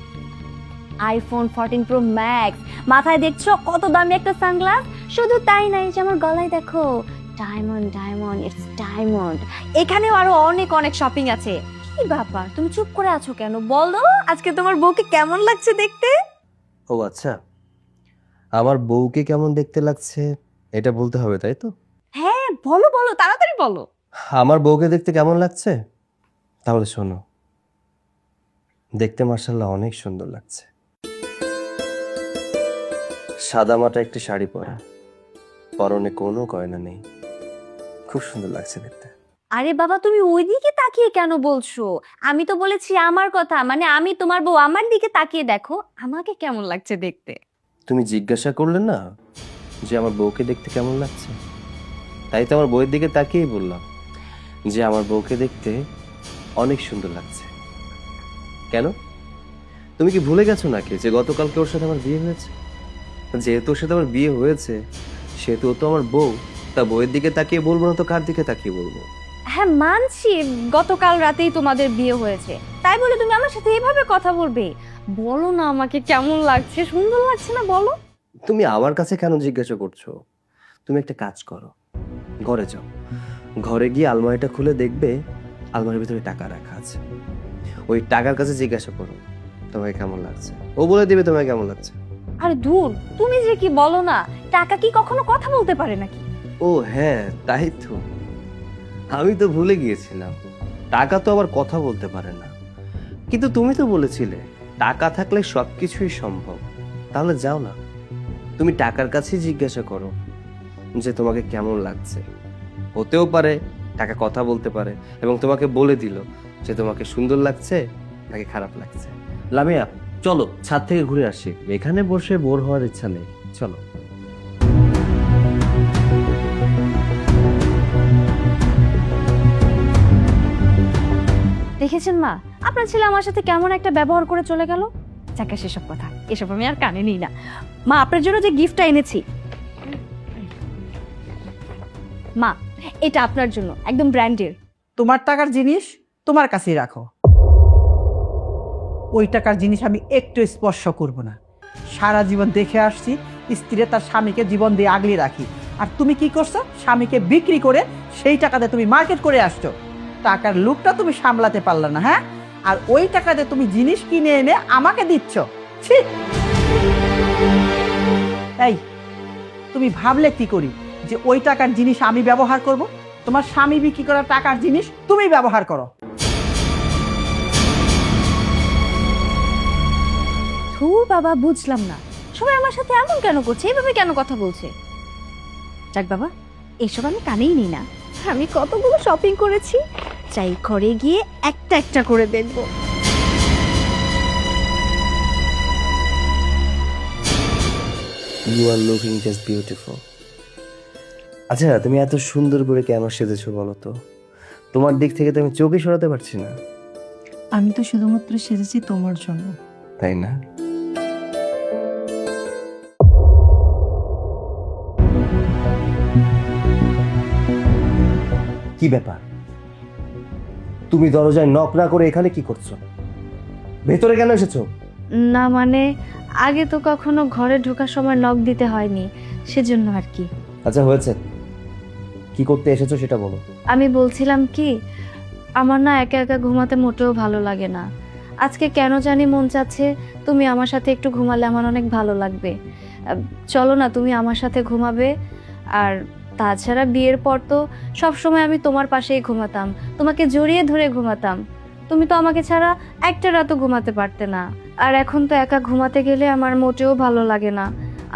আইফোন 14 প্রো ম্যাক্স, মাথায় দেখছো কত দামি একটা সানগ্লাস। শুধু তাই না, এই যে আমার গলায় দেখো, ডায়মন্ড ডায়মন্ড, ইটস ডায়মন্ড। এখানেও আরো অনেক অনেক শপিং আছে। কি ব্যাপার, তুমি চুপ করে আছো কেন? বলো, আজকে তোমার বউকে কেমন লাগছে দেখতে? ও আচ্ছা, আমার বউকে কেমন দেখতে লাগছে এটা বলতে হবে, তাই তো? হ্যাঁ বলো বলো, তাড়াতাড়ি বলো। আমার বউকে দেখতে কেমন লাগছে তাহলে শোনো। দেখতে মার্শাল্লাহ অনেক সুন্দর লাগছে। সাদামাটা একটি শাড়ি পরা, পরনে কোনো গয়না নেই, খুব সুন্দর লাগছে দেখতে। আরে বাবা, তুমি ওইদিকে তাকিয়ে কেন বলছো? আমি তো বলেছি আমার কথা, মানে আমি তোমার বউ, আমার দিকে তাকিয়ে দেখো আমাকে কেমন লাগছে দেখতে। তুমি জিজ্ঞাসা করলে না যে আমার বউকে দেখতে কেমন লাগছে, তাই তো আমার বউয়ের দিকে তাকিয়েই বললাম যে আমার বউকে দেখতে অনেক সুন্দর লাগছে। কেন, তুমি কি ভুলে গেছো নাকি যে গতকালকে ওর সাথে আমার বিয়ে হয়েছে? যেহেতু ওর সাথে আমার বিয়ে হয়েছে সেহেতু ও তো আমার বউ, তা বউয়ের দিকে তাকিয়ে বলবো না তো কার দিকে তাকিয়ে বলবো? হ্যাঁ মানছি, গতকাল রাতেই তোমাদের বিয়ে হয়েছে, তাই বলে তুমি আমার সাথে এইভাবে কথা বলবে? বলো না আমাকে কেমন লাগছে, সুন্দর লাগছে না বলো? তুমি আমার কাছে কেন জিজ্ঞাসা করছো? তুমি একটা কাজ করো, ঘরে যাও, ঘরে গিয়ে আলমারিটা খুলে দেখবে আলমারির ভিতরে টাকা রাখা আছে। ওই টাকার কাছে জিজ্ঞাসা করো তোমাকে কেমন লাগছে, ও বলে দিবে তোমাকে কেমন লাগছে। আরে দূর, তুমি যে কি বলো না, টাকা কি কখনো কথা বলতে পারে নাকি? ও হ্যাঁ, তাই তো, আমি তো ভুলে গিয়েছিলাম, টাকা তো আবার কথা বলতে পারে না। কিন্তু তুমি তো বলেছিলে টাকা থাকলে সবকিছুই সম্ভব। তাহলে যাও না, তুমি টাকার কাছেই জিজ্ঞাসা করো যে তোমাকে কেমন লাগছে। হতেও পারে টাকা কথা বলতে পারে এবং তোমাকে বলে দিল যে তোমাকে সুন্দর লাগছে নাকি খারাপ লাগছে। লামিয়া, চলো ছাদ থেকে ঘুরে আসি, এখানে বসে বোর হওয়ার ইচ্ছা নেই, চলো। দেখেছেন মা, আপনার ছেলে আমার সাথে কেমন একটা ব্যবহার করে চলে গেল। চাকা সেসব কথা, এসব আমি আর কানে নিই না। মা, আপনার জন্য যে গিফটটা এনেছি, মা এটা আপনার জন্য, একদম ব্র্যান্ডের। তোমার টাকার জিনিস তোমার কাছেই রাখো, ওই টাকার জিনিস আমি একটু স্পর্শ করব না। সারা জীবন দেখে আসছি স্ত্রীরা তার স্বামীকে জীবন দিয়ে আগলে রাখি, আর তুমি কি করছো? স্বামীকে বিক্রি করে সেই টাকাতে তুমি মার্কেট করে আসছো। টাকার লুকটা তুমি সামলাতে পারলে না, হ্যাঁ? আর ওই টাকাতে তুমি জিনিস কিনে এনে আমাকে দিচ্ছ। ছি! এই, তুমি ভাবলে কি করি যে ওই টাকার জিনিস আমি ব্যবহার করব? তোমার স্বামী বিক্রি করা টাকার জিনিস তুমি ব্যবহার করো। থু বাবা, বুঝলাম না সবাই আমার সাথে এমন কেন করছে, এইভাবে কেন কথা বলছে। যাক বাবা, এসব আমি কানেই নিই না। আমি কতগুলো শপিং করেছি, চাই ঘরে গিয়ে একটা একটা করে দেখবো। You are looking just beautiful. আচ্ছা, তুমি এত সুন্দর করে কেন সেজেছো বলো তো? তোমার দিক থেকে তো আমি চোখে সরাতে পারছি না। আমি তো শুধুমাত্র সেজেছি তোমার জন্য। তাই না? কি ব্যাপার, তুমি দরজায় নক না করে এখানে কি করছো? ভেতরে কেন এসেছো? না মানে, আগে তো কখনো ঘরে ঢোকার সময় নক দিতে হয়নি, সেজন্য আর কি। আচ্ছা হয়েছে, কি করতে এসেছো সেটা বলো। আমি বলছিলাম কি, আমার না একা একা ঘুমাতে মোটেও ভালো লাগে না। আজকে কেন জানি মন চাচ্ছে তুমি আমার সাথে একটু ঘুমালে আমার অনেক ভালো লাগবে। চলো না, তুমি আমার সাথে ঘুমাবে। আর তাছাড়া বিয়ের পর তো সবসময় আমি তোমার পাশেই ঘুমাতাম, তোমাকে জড়িয়ে ধরে ঘুমাতাম। তুমি তো আমাকে ছাড়া একটা রাতও ঘুমাতে পারতে না। আর এখন তো একা ঘুমাতে গেলে আমার মোটেও ভালো লাগে না।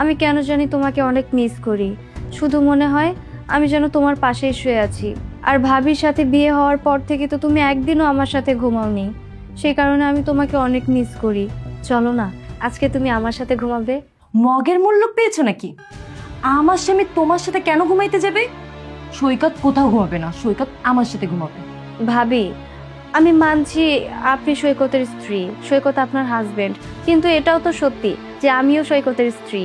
আমি কেন জানি তোমাকে অনেক মিস করি। শুধু মনে হয় আমি যেন তোমার পাশেই শুয়ে আছি। আর ভাবির সাথে বিয়ে হওয়ার পর থেকে তো তুমি একদিনও আমার সাথে ঘুমাওনি, সেই কারণে আমি তোমাকে অনেক মিস করি। চলো না, আজকে তুমি আমার সাথে ঘুমাবে। মগের মূল্য পেয়েছো নাকি? আমার স্বামী তোমার সাথে কেন ঘুমাইতে যাবে? সৈকত কোথাও ঘুমাবে না, সৈকত আমার সাথে ঘুমাবে। ভাবি, আমি মানছি আপনি সৈকতের স্ত্রী, সৈকত আপনার হাজবেন্ড, কিন্তু এটাও তো সত্যি যে আমিও সৈকতের স্ত্রী।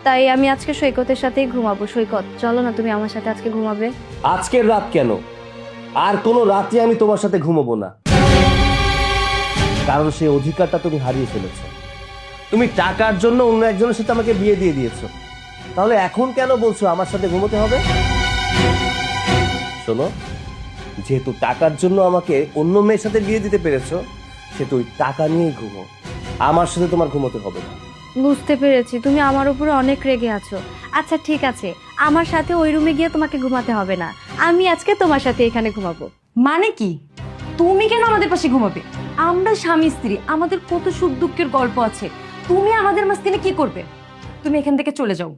তাই আমি আজকে সৈকতের সাথেই ঘুমাবো। সৈকত, চলো না, তুমি আমার সাথে আজকে ঘুমাবে। আজকের রাত কেন, আর কোনো রাতে আমি তোমার সাথে ঘুমাবো না, কারণ সেই অধিকারটা তুমি হারিয়ে ফেলেছো। তুমি টাকার জন্য অন্য একজনের সাথে আমাকে বিয়ে দিয়ে দিয়েছো, তাহলে এখন কেন বলছো আমার সাথে ঘুমোতে হবে? শোনো, যেহেতু টাকার জন্য আমাকে অন্য মেয়ের সাথে বিয়ে দিতে পেরেছো, সেহেতু ওই টাকা নিয়েই ঘুমো, আমার সাথে তোমার ঘুমোতে হবে না। বুঝতে পেরেছি, তুমি আমার উপরে অনেক রেগে আছো। আচ্ছা ঠিক আছে, আমার সাথে ওই রুমে গিয়ে তোমাকে ঘুমাতে হবে না, আমি আজকে তোমার সাথে এখানে ঘুমাবো। মানে কি? তুমি কেন আমাদের পাশে ঘুমাবে? আমরা স্বামী স্ত্রী, আমাদের কত সুখ দুঃখের গল্প আছে। তুমি আমাদের মাঝখানে কি করবে? তুমি এখান থেকে চলে যাও।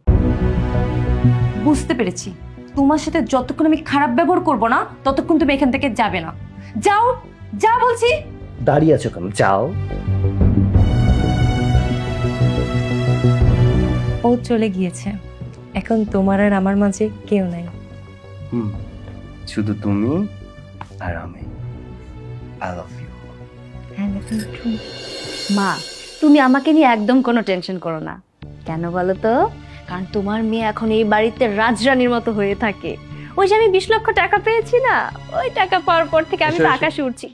বুঝতে পেরেছি, তোমার সাথে যতক্ষণ আমি খারাপ ব্যবহার করব না ততক্ষণ তুমি এখান থেকে যাবে না। যাও, যা বলছি। দাঁড়িয়ে আছো কেন? যাও। ও চলে গিয়েছে, এখন তোমার আর আমার মাঝে কেউ নাই। শুধু তুমি আর আমি। I love you. মা, তুমি আমাকে নিয়ে একদম কোনো টেনশন করো না। কেন বলো তো? কারণ তোমার মেয়ে এখন এই বাড়িতে রাজরানীর মতো হয়ে থাকে। ওই যে আমি 20 লক্ষ টাকা পেয়েছি না, ওই টাকা পাওয়ার পর থেকে আমি তো আকাশে উঠছি।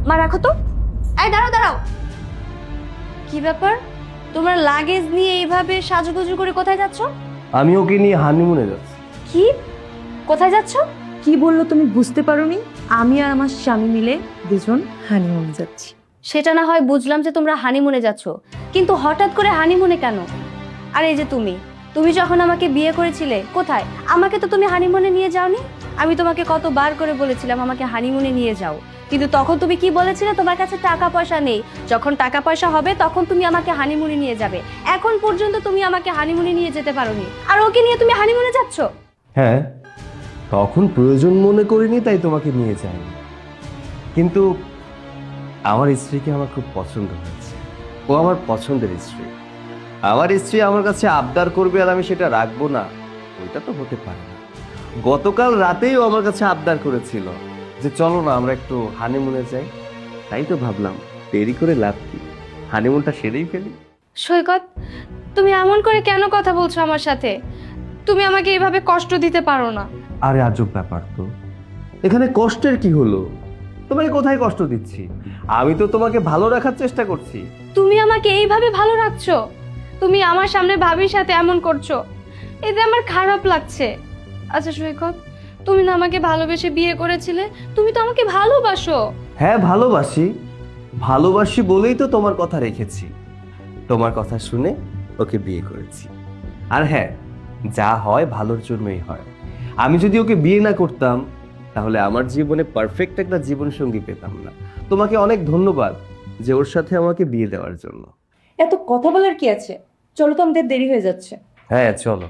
মা রাখো তো। এই দাঁড়াও দাঁড়াও, কি ব্যাপার? তোমার লাগেজ নিয়ে এইভাবে সাজুগুজু করে কোথায় যাচ্ছ? আমি ওকে নিয়ে হানিমুনে যাচ্ছি। কি? কোথায় যাচ্ছ? কি বললো তুমি বুঝতে পারোনি? আমি আর আমার স্বামী মিলে দুজন হানিমুনে যাচ্ছি। সেটা না হয় বুঝলাম যে তোমরা হানিমুনে যাচ্ছ, কিন্তু হঠাৎ করে হানিমুনে কেন? আর এই যে তুমি যখন আমাকে বিয়ে করেছিলে, কোথায়? আমাকে তো তুমি হানিমুনে নিয়ে যাওনি। আমি তোমাকে কতবার করে বলেছিলাম আমাকে হানিমুনে নিয়ে যাও, কিন্তু তখন তুমি কি বলেছিলে? তোমার কাছে টাকা পয়সা নেই, যখন টাকা পয়সা হবে তখন তুমি আমাকে হানিমুনে নিয়ে যাবে। এখন পর্যন্ত তুমি আমাকে হানিমুনে নিয়ে যেতে পারোনি, আর ওকে নিয়ে তুমি হানিমুনে যাচ্ছ। হ্যাঁ, তখন প্রয়োজন মনে করিনি তাই তোমাকে নিয়ে যাইনি, কিন্তু আমার স্ত্রীকে আমার খুব পছন্দ হয়েছে। ও আমার পছন্দের স্ত্রী। আমার স্ত্রী আমার কাছে আবদার করবে আর আমি সেটা রাখবো না, ওইটা তো হতে পারে না। গতকাল রাতেই ও আমার কাছে আবদার করেছিল যে চলো না আমরা একটু হানিমুনে যাই। তাই তো ভাবলাম দেরি করে লাভ কি, হানিমুনটা সেরেই ফেলি। সৈকত, তুমি এমন করে কেন কথা বলছো আমার সাথে? তুমি আমাকে এইভাবে কষ্ট দিতে পারো না। আরে আজব ব্যাপার তো, এখানে কষ্টের কি হলো? তোমাকে কোথায় কষ্ট দিচ্ছি? আমি তো তোমাকে ভালো রাখার চেষ্টা করছি। তুমি আমাকে এইভাবে ভালো রাখছো? তুমি আমার সামনে ভাবির সাথে এমন করছো, এতে আমার খারাপ লাগছে। আচ্ছা সৈকত, তুমি না আমাকে ভালোবেসে বিয়ে করেছিলে, তুমি তো আমাকে ভালোবাসো। হ্যাঁ ভালোবাসি, ভালোবাসি বলেই তো তোমার কথা রেখেছি। তোমার কথা শুনে ওকে বিয়ে করেছি। আর হ্যাঁ, যা হয় ভালোর জন্যই হয়। আমি যদি ওকে বিয়ে না করতাম তাহলে আমার জীবনে পারফেক্ট একটা জীবনসঙ্গী পেতাম না। তোমাকে অনেক ধন্যবাদ যে ওর সাথে আমাকে বিয়ে দেওয়ার জন্য। এত কথা বলার কি আছে? চলো তো, আমাদের দেরি হয়ে যাচ্ছে। হ্যাঁ চলো,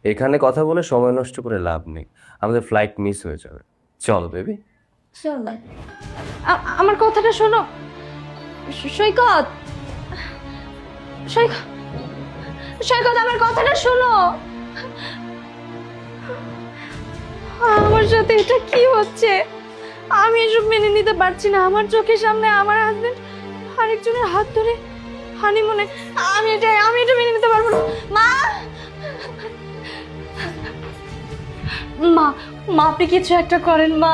এখানে কথা বলে সময় নষ্ট করে লাভ নেই, আমাদের ফ্লাইট মিস হয়ে যাবে। চলো বেবি। চলো। আমার কথাটা শোনো সৈকত। সৈকত, সৈকত, আমার কথাটা শোনো। আমার সাথে এটা কি হচ্ছে? আমি এসব মেনে নিতে পারছি না। আমার চোখের সামনে আমার হাজবেন্ড আরেকজনের হাত ধরে হানিমুনে, আমি এটা মেনে নিতে পারবো না। মা, মা, মা, আপনি কিছু একটা করেন মা।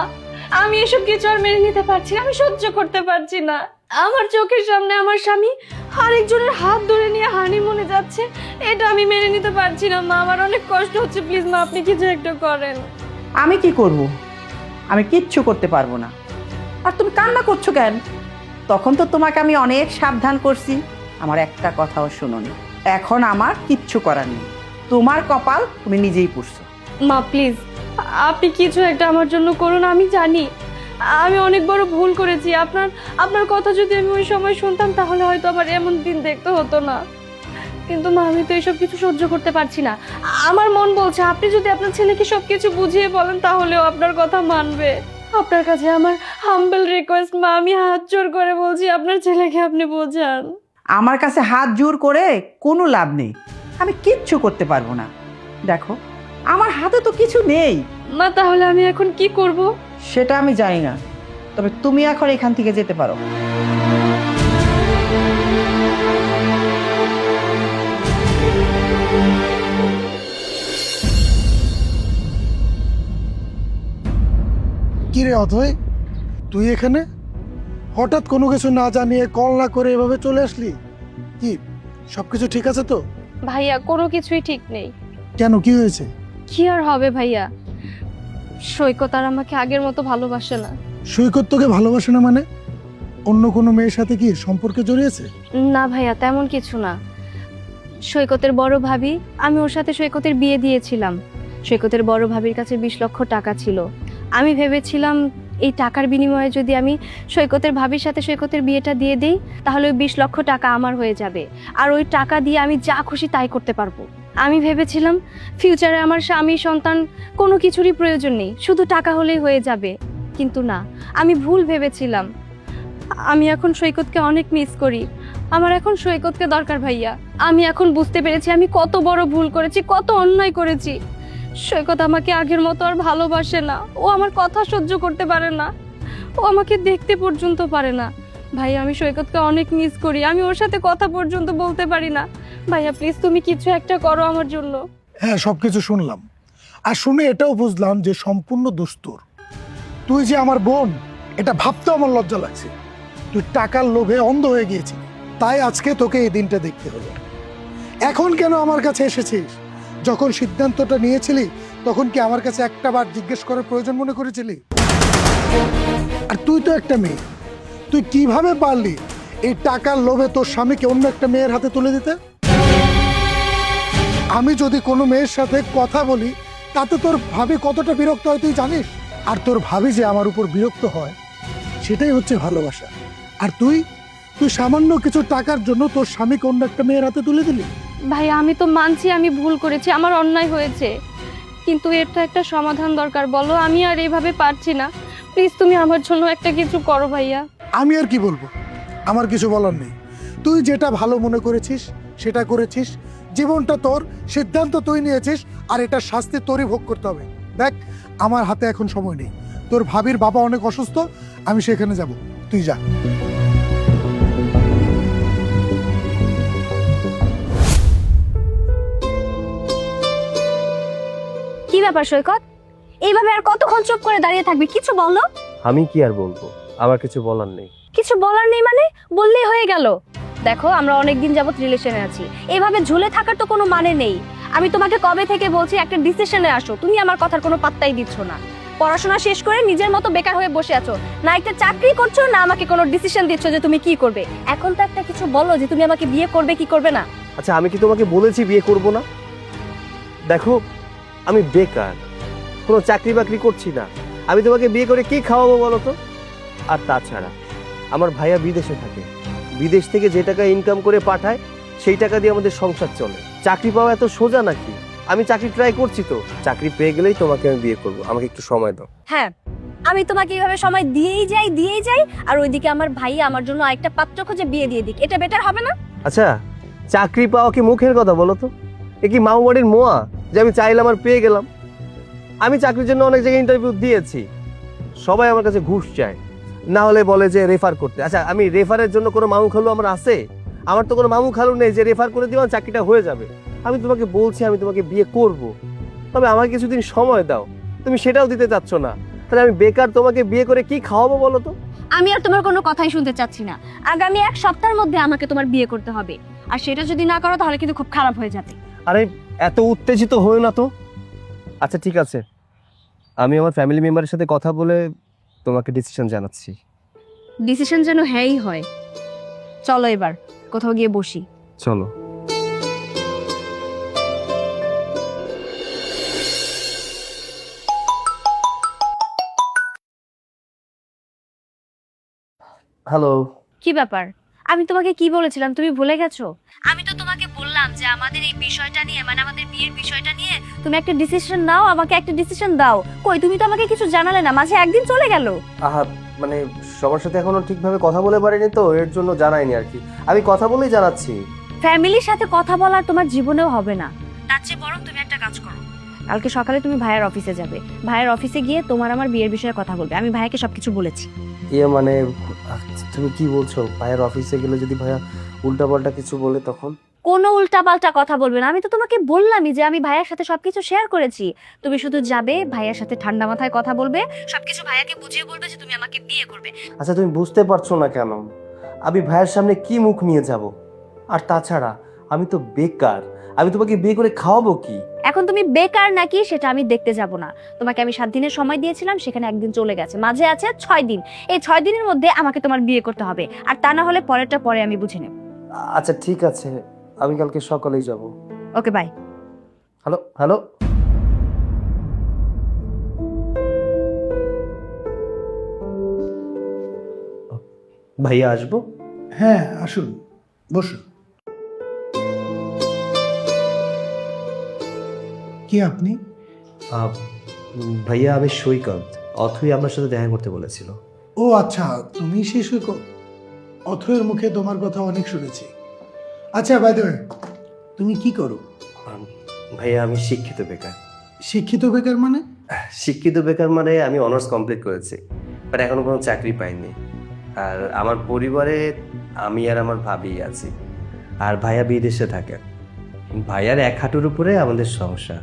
আমি এসব কিছু আর মেনে নিতে পারছি না, আমি সহ্য করতে পারছি না। আমার চোখের সামনে আমার স্বামী আরেকজনের হাত ধরে নিয়ে হানিমুনে যাচ্ছে, এটা আমি মেনে নিতে পারছি না মা। আমার অনেক কষ্ট হচ্ছে, প্লিজ মা আপনি কিছু একটা করেন। আমি কি করব? আমি কিচ্ছু করতে পারবো না। আর তুমি কান্না করছো কেন? তখন তো তোমাকে আমি অনেক সাবধান করছি, আমার একটা কথাও শুনোনি। এখন আমার কিচ্ছু করার নেই, তোমার কপাল তুমি নিজেই পুষছো। মা প্লিজ আপনি কিছু একটা আমার জন্য করুন। আমি জানি আমি অনেক বড় ভুল করেছি। আপনার কথা যদি আমি ওই সময় শুনতাম তাহলে হয়তো আবার এমন দিন দেখতে হতো না। কিন্তু মা, আমি তো এসব কিছু সহ্য করতে পারছি না। আমার মন বলছে আপনি যদি আপনার ছেলেকে সবকিছু বুঝিয়ে বলেন তাহলেও আপনার কথা মানবে। আপনার কাছে আমার হাম্বল রিকোয়েস্ট মা, আমি হাত জোর করে বলছি আপনার ছেলেকে আপনি বোঝান। আমার কাছে হাত জোর করে কোনো লাভ নেই, আমি কিচ্ছু করতে পারবো না। দেখো আমার হাতে তো কিছু নেই। মা তাহলে আমি এখন কি করব? সেটা আমি জানি না, তবে তুমি এখন এখান থেকে যেতে পারো। কি রে অথয়, তুই এখানে হঠাৎ কোনো কিছু না জানিয়ে কল না করে এভাবে চলে আসলি? কি সবকিছু ঠিক আছে তো? ভাইয়া কোনো কিছুই ঠিক নেই। কেন, কি হয়েছে? কি আর হবে ভাইয়া, সৈকত আর আমাকে আগের মতো ভালোবাসে না। সৈকত তোকে ভালোবাসে না মানে? অন্য কোনো মেয়ের সাথে কি সম্পর্কে জড়িয়েছে? না ভাইয়া, তেমন কিছু না। সৈকতের বড় ভাবি, আমি ওর সাথে সৈকতের বিয়ে দিয়েছিলাম। সৈকতের বড় ভাবির কাছে 20 লক্ষ টাকা ছিল। আমি ভেবেছিলাম এই টাকার বিনিময়ে যদি আমি সৈকতের ভাবির সাথে সৈকতের বিয়েটা দিয়ে দিই তাহলে ওই 20 লক্ষ টাকা আমার হয়ে যাবে, আর ওই টাকা দিয়ে আমি যা খুশি তাই করতে পারবো। আমি ভেবেছিলাম ফিউচারে আমার স্বামী সন্তান কোনো কিছুরই প্রয়োজন নেই, শুধু টাকা হলেই হয়ে যাবে। কিন্তু না, আমি ভুল ভেবেছিলাম। আমি এখন সৈকতকে অনেক মিস করি। আমার এখন সৈকতকে দরকার ভাইয়া। আমি এখন বুঝতে পেরেছি আমি কত বড় ভুল করেছি, কত অন্যায় করেছি। সৈকত আমাকে আগের মতো আর ভালোবাসে না, ও আমার কথা সহ্য করতে পারে না, ও আমাকে দেখতে পর্যন্ত পারে না। ভাই আমি সৈকতকে অনেক মিস করি, আমি ওর সাথে কথা পর্যন্ত বলতে পারি না। ভাইয়া প্লিজ তুমি কিছু একটা করো আমার জন্য। হ্যাঁ, সবকিছু শুনলাম, আর শুনে এটাও বুঝলাম যে সম্পূর্ণ দোষ তোর। তুই যে আমার বোন এটা ভাবতেও আমার লজ্জা লাগছে। তুই টাকার লোভে অন্ধ হয়ে গিয়েছিস, তাই আজকে তোকে এই দিনটা দেখতে হলো। এখন কেন আমার কাছে এসেছিস? যখন সিদ্ধান্তটা নিয়েছিলি তখন কি আমার কাছে একটা বার জিজ্ঞেস করার প্রয়োজন মনে করেছিলি? আর তুই তো একটা মেয়ে, তুই কিভাবে পারলি এই টাকার লোভে তোর স্বামীকে অন্য একটা মেয়ের হাতে তুলে দিতে? আমি যদি কোনো মেয়ের সাথে কথা বলি তাতে তোর ভাবি কতটা বিরক্ত হয় তুই জানিস? আর তোর ভাবি যে আমার উপর বিরক্ত হয় সেটাই হচ্ছে ভালোবাসা। আর তুই সামান্য কিছু টাকার জন্য তোর স্বামীকে অন্য একটা মেয়ের হাতে তুলে দিলি। ভাইয়া আমি তো মানছি আমি ভুল করেছি, আমার অন্যায় হয়েছে, কিন্তু এর তো একটা সমাধান দরকার। বলো, আমি আর এইভাবে পারছি না, প্লিজ তুমি আমার জন্য একটা কিছু করো ভাইয়া। আমি আর কি বলবো, আমার কিছু বলার নেই। তুই যেটা ভালো মনে করেছিস সেটা করেছিস, জীবনটা তোর, সিদ্ধান্ত তুই নিয়েছিস, আর এটা শাস্তি তোরই ভোগ করতে হবে। দেখ, আমার হাতে এখন সময় নেই, তোর ভাবির বাবা অনেক অসুস্থ, আমি সেখানে যাব, তুই যা। কি ব্যাপার সৈকত, এইভাবে আর কতক্ষণ চুপ করে দাঁড়িয়ে থাকবে? কিছু বলো। আমি কি আর বলবো, আমার কিছু বলার নেই। কিছু বলার নেই মানে? বললেই হয়ে গেল। দেখো আমরা অনেকদিন যাবত রিলেশনে আছি, এইভাবে ঝুলে থাকার তো কোনো মানে নেই। আমি তোমাকে কবে থেকে বলছি একটা ডিসিশনে আসো, তুমি আমার কথার কোনো পাত্তাই দিচ্ছ না। পড়াশোনা শেষ করে নিজের মতো বেকার হয়ে বসে আছো, না একটা চাকরি করছো না আমাকে কোনো ডিসিশন দিচ্ছ যে তুমি কি করবে। এখন তো একটা কিছু বলো যে তুমি আমাকে বিয়ে করবে কি করবে না। আচ্ছা, আমি কি তোমাকে বলেছি বিয়ে করব না? দেখো, আমি বেকার, কোনো চাকরি বাকরি করছি না, আমি তোমাকে বিয়ে করে কি খাওয়াবো বলো তো? আর তাছাড়া আমার ভাইয়া বিদেশে থাকে, বিদেশ থেকে যে টাকা ইনকাম করে পাঠায় সেই টাকা দিয়ে আমাদের সংসার চলে। চাকরি পাওয়া এত সোজা নাকি? আমি চাকরি ট্রাই করছি, তো চাকরি পেয়ে গেলেই তোমাকে আমি বিয়ে করব, আমাকে একটু সময় দাও। হ্যাঁ, আমি তোমাকে এইভাবে সময় দিয়েই যাই, আর ওইদিকে আমার ভাইয়া আমার জন্য আরেকটা পাত্র খুঁজে বিয়ে দিয়ে দিক, এটা বেটার হবে না? আচ্ছা, চাকরি পাওয়া কি মুখের কথা বলো তো? এ কি মামুবাড়ির মোয়া যে আমি চাইলাম আর পেয়ে গেলাম? আমি চাকরির জন্য অনেক জায়গায় ইন্টারভিউ দিয়েছি, সবাই আমার কাছে ঘুষ চায়, না হলে বলে যে রেফার করতে। আচ্ছা, আমি রেফারের জন্য কোনো মামু খালু আমার আছে? আমার তো কোনো মামু খালু নেই যে রেফার করে দিও চাকরিটা হয়ে যাবে। আমি তোমাকে বলছি আমি তোমাকে বিয়ে করব, তবে আমাকে কিছুদিন সময় দাও। তুমি সেটাও দিতে চাচ্ছ না, তাহলে আমি বেকার তোমাকে বিয়ে করে কি খাওয়াবো বলো তো? আমি আর তোমার কোনো কথাই শুনতে চাচ্ছি না। আগামী 1 সপ্তাহের মধ্যে আমাকে তোমার বিয়ে করতে হবে, আর সেটা যদি না করো তাহলে কিন্তু খুব খারাপ হয়ে যাবে। আরে এত উত্তেজিত হও না তো। আচ্ছা ঠিক আছে, আমি আমার ফ্যামিলি মেম্বারের সাথে কথা বলে তোমাকে ডিসিশন জানাচ্ছি। ডিসিশন যেন হ্যাঁই হয়। চলো এবার কোথাও গিয়ে বসি। চলো। হ্যালো। কি ব্যাপার? আমি তোমাকে কি বলেছিলাম তুমি ভুলে গেছো? আমি তো তোমাকে বললাম যে আমাদের এই বিষয়টা নিয়ে, মানে আমাদের বিয়ের বিষয়টা নিয়ে তুমি একটা ডিসিশন নাও, আমাকে একটা ডিসিশন দাও। কই, তুমি তো আমাকে কিছু জানালে না, মাঝে একদিন চলে গেল। আহা, মানে সবার সাথে এখনো ঠিকভাবে কথা বলে পারিনি, তো এর জন্য জানাইনি আর কি। আমি কথা বলেই জানাচ্ছি। ফ্যামিলির সাথে কথা বলার তোমার জীবনেও হবে না, তার চেয়ে বরং তুমি একটা কাজ করো, কালকে সকালে তুমি ভাইয়ের অফিসে যাবে, ভাইয়ের অফিসে গিয়ে তোমার আমার বিয়ের বিষয়ে কথা বলবে। আমি ভাইয়াকে সবকিছু বলেছি। ইয়ে মানে তুমি কি বলছো? ভাইয়ের অফিসে গেলে যদি ভাইয়া উল্টাপাল্টা কিছু বলে তখন? কোনো উল্টাপাল্টা কথা বলবে না, আমি তো তোমাকে বললামই যে আমি ভাইয়ার সাথে সবকিছু শেয়ার করেছি। তুমি শুধু যাবে, ভাইয়ার সাথে ঠান্ডা মাথায় কথা বলবে, সবকিছু ভাইয়াকে বুঝিয়ে বলবে যে তুমি আমাকে বিয়ে করবে। আচ্ছা, তুমি বুঝতে পারছো না কেন? আমি ভাইয়ের সামনে কি মুখ নিয়ে যাব? আর তাছাড়া আমি তো বেকার, আমি তোমাকে বিয়ে করে খাওয়াবো কি? এখন তুমি বেকার নাকি সেটা আমি দেখতে যাব না। তোমাকে আমি 7 দিনের সময় দিয়েছিলাম, সেখানে একদিন চলে গেছে, মাঝে আছে 6 দিন। এই 6 দিনের মধ্যে আমাকে তোমার বিয়ে করতে হবে, আর তা না হলে পরেরটা পরে আমি বুঝে নেব। আচ্ছা ঠিক আছে, আমি কালকে সকালেই যাব। ওকে, বাই। Hello hello. ভাইয়া আসবো? হ্যাঁ, আসুন, বসুন। কি আপনি? ভাইয়া আমি সৈকত, অথই আপনার সাথে দেখা করতে বলেছিল। ও আচ্ছা, তুমি সেই সৈকত। অথয়ের মুখে তোমার কথা অনেক শুনেছি। আচ্ছা, বাই দ্য ওয়ে, তুমি কি করো? ভাইয়া আমি শিক্ষিত বেকার। শিক্ষিত বেকার মানে? শিক্ষিত বেকার মানে আমি অনার্স কমপ্লিট করেছি, বাট এখনো কোনো চাকরি পাইনি। আর আমার পরিবারে আমি আর আমার ভাবি আছি, আর ভাইয়া বিদেশে থাকে। ভাইয়ার এক হাঁটুর উপরে আমাদের সংসার।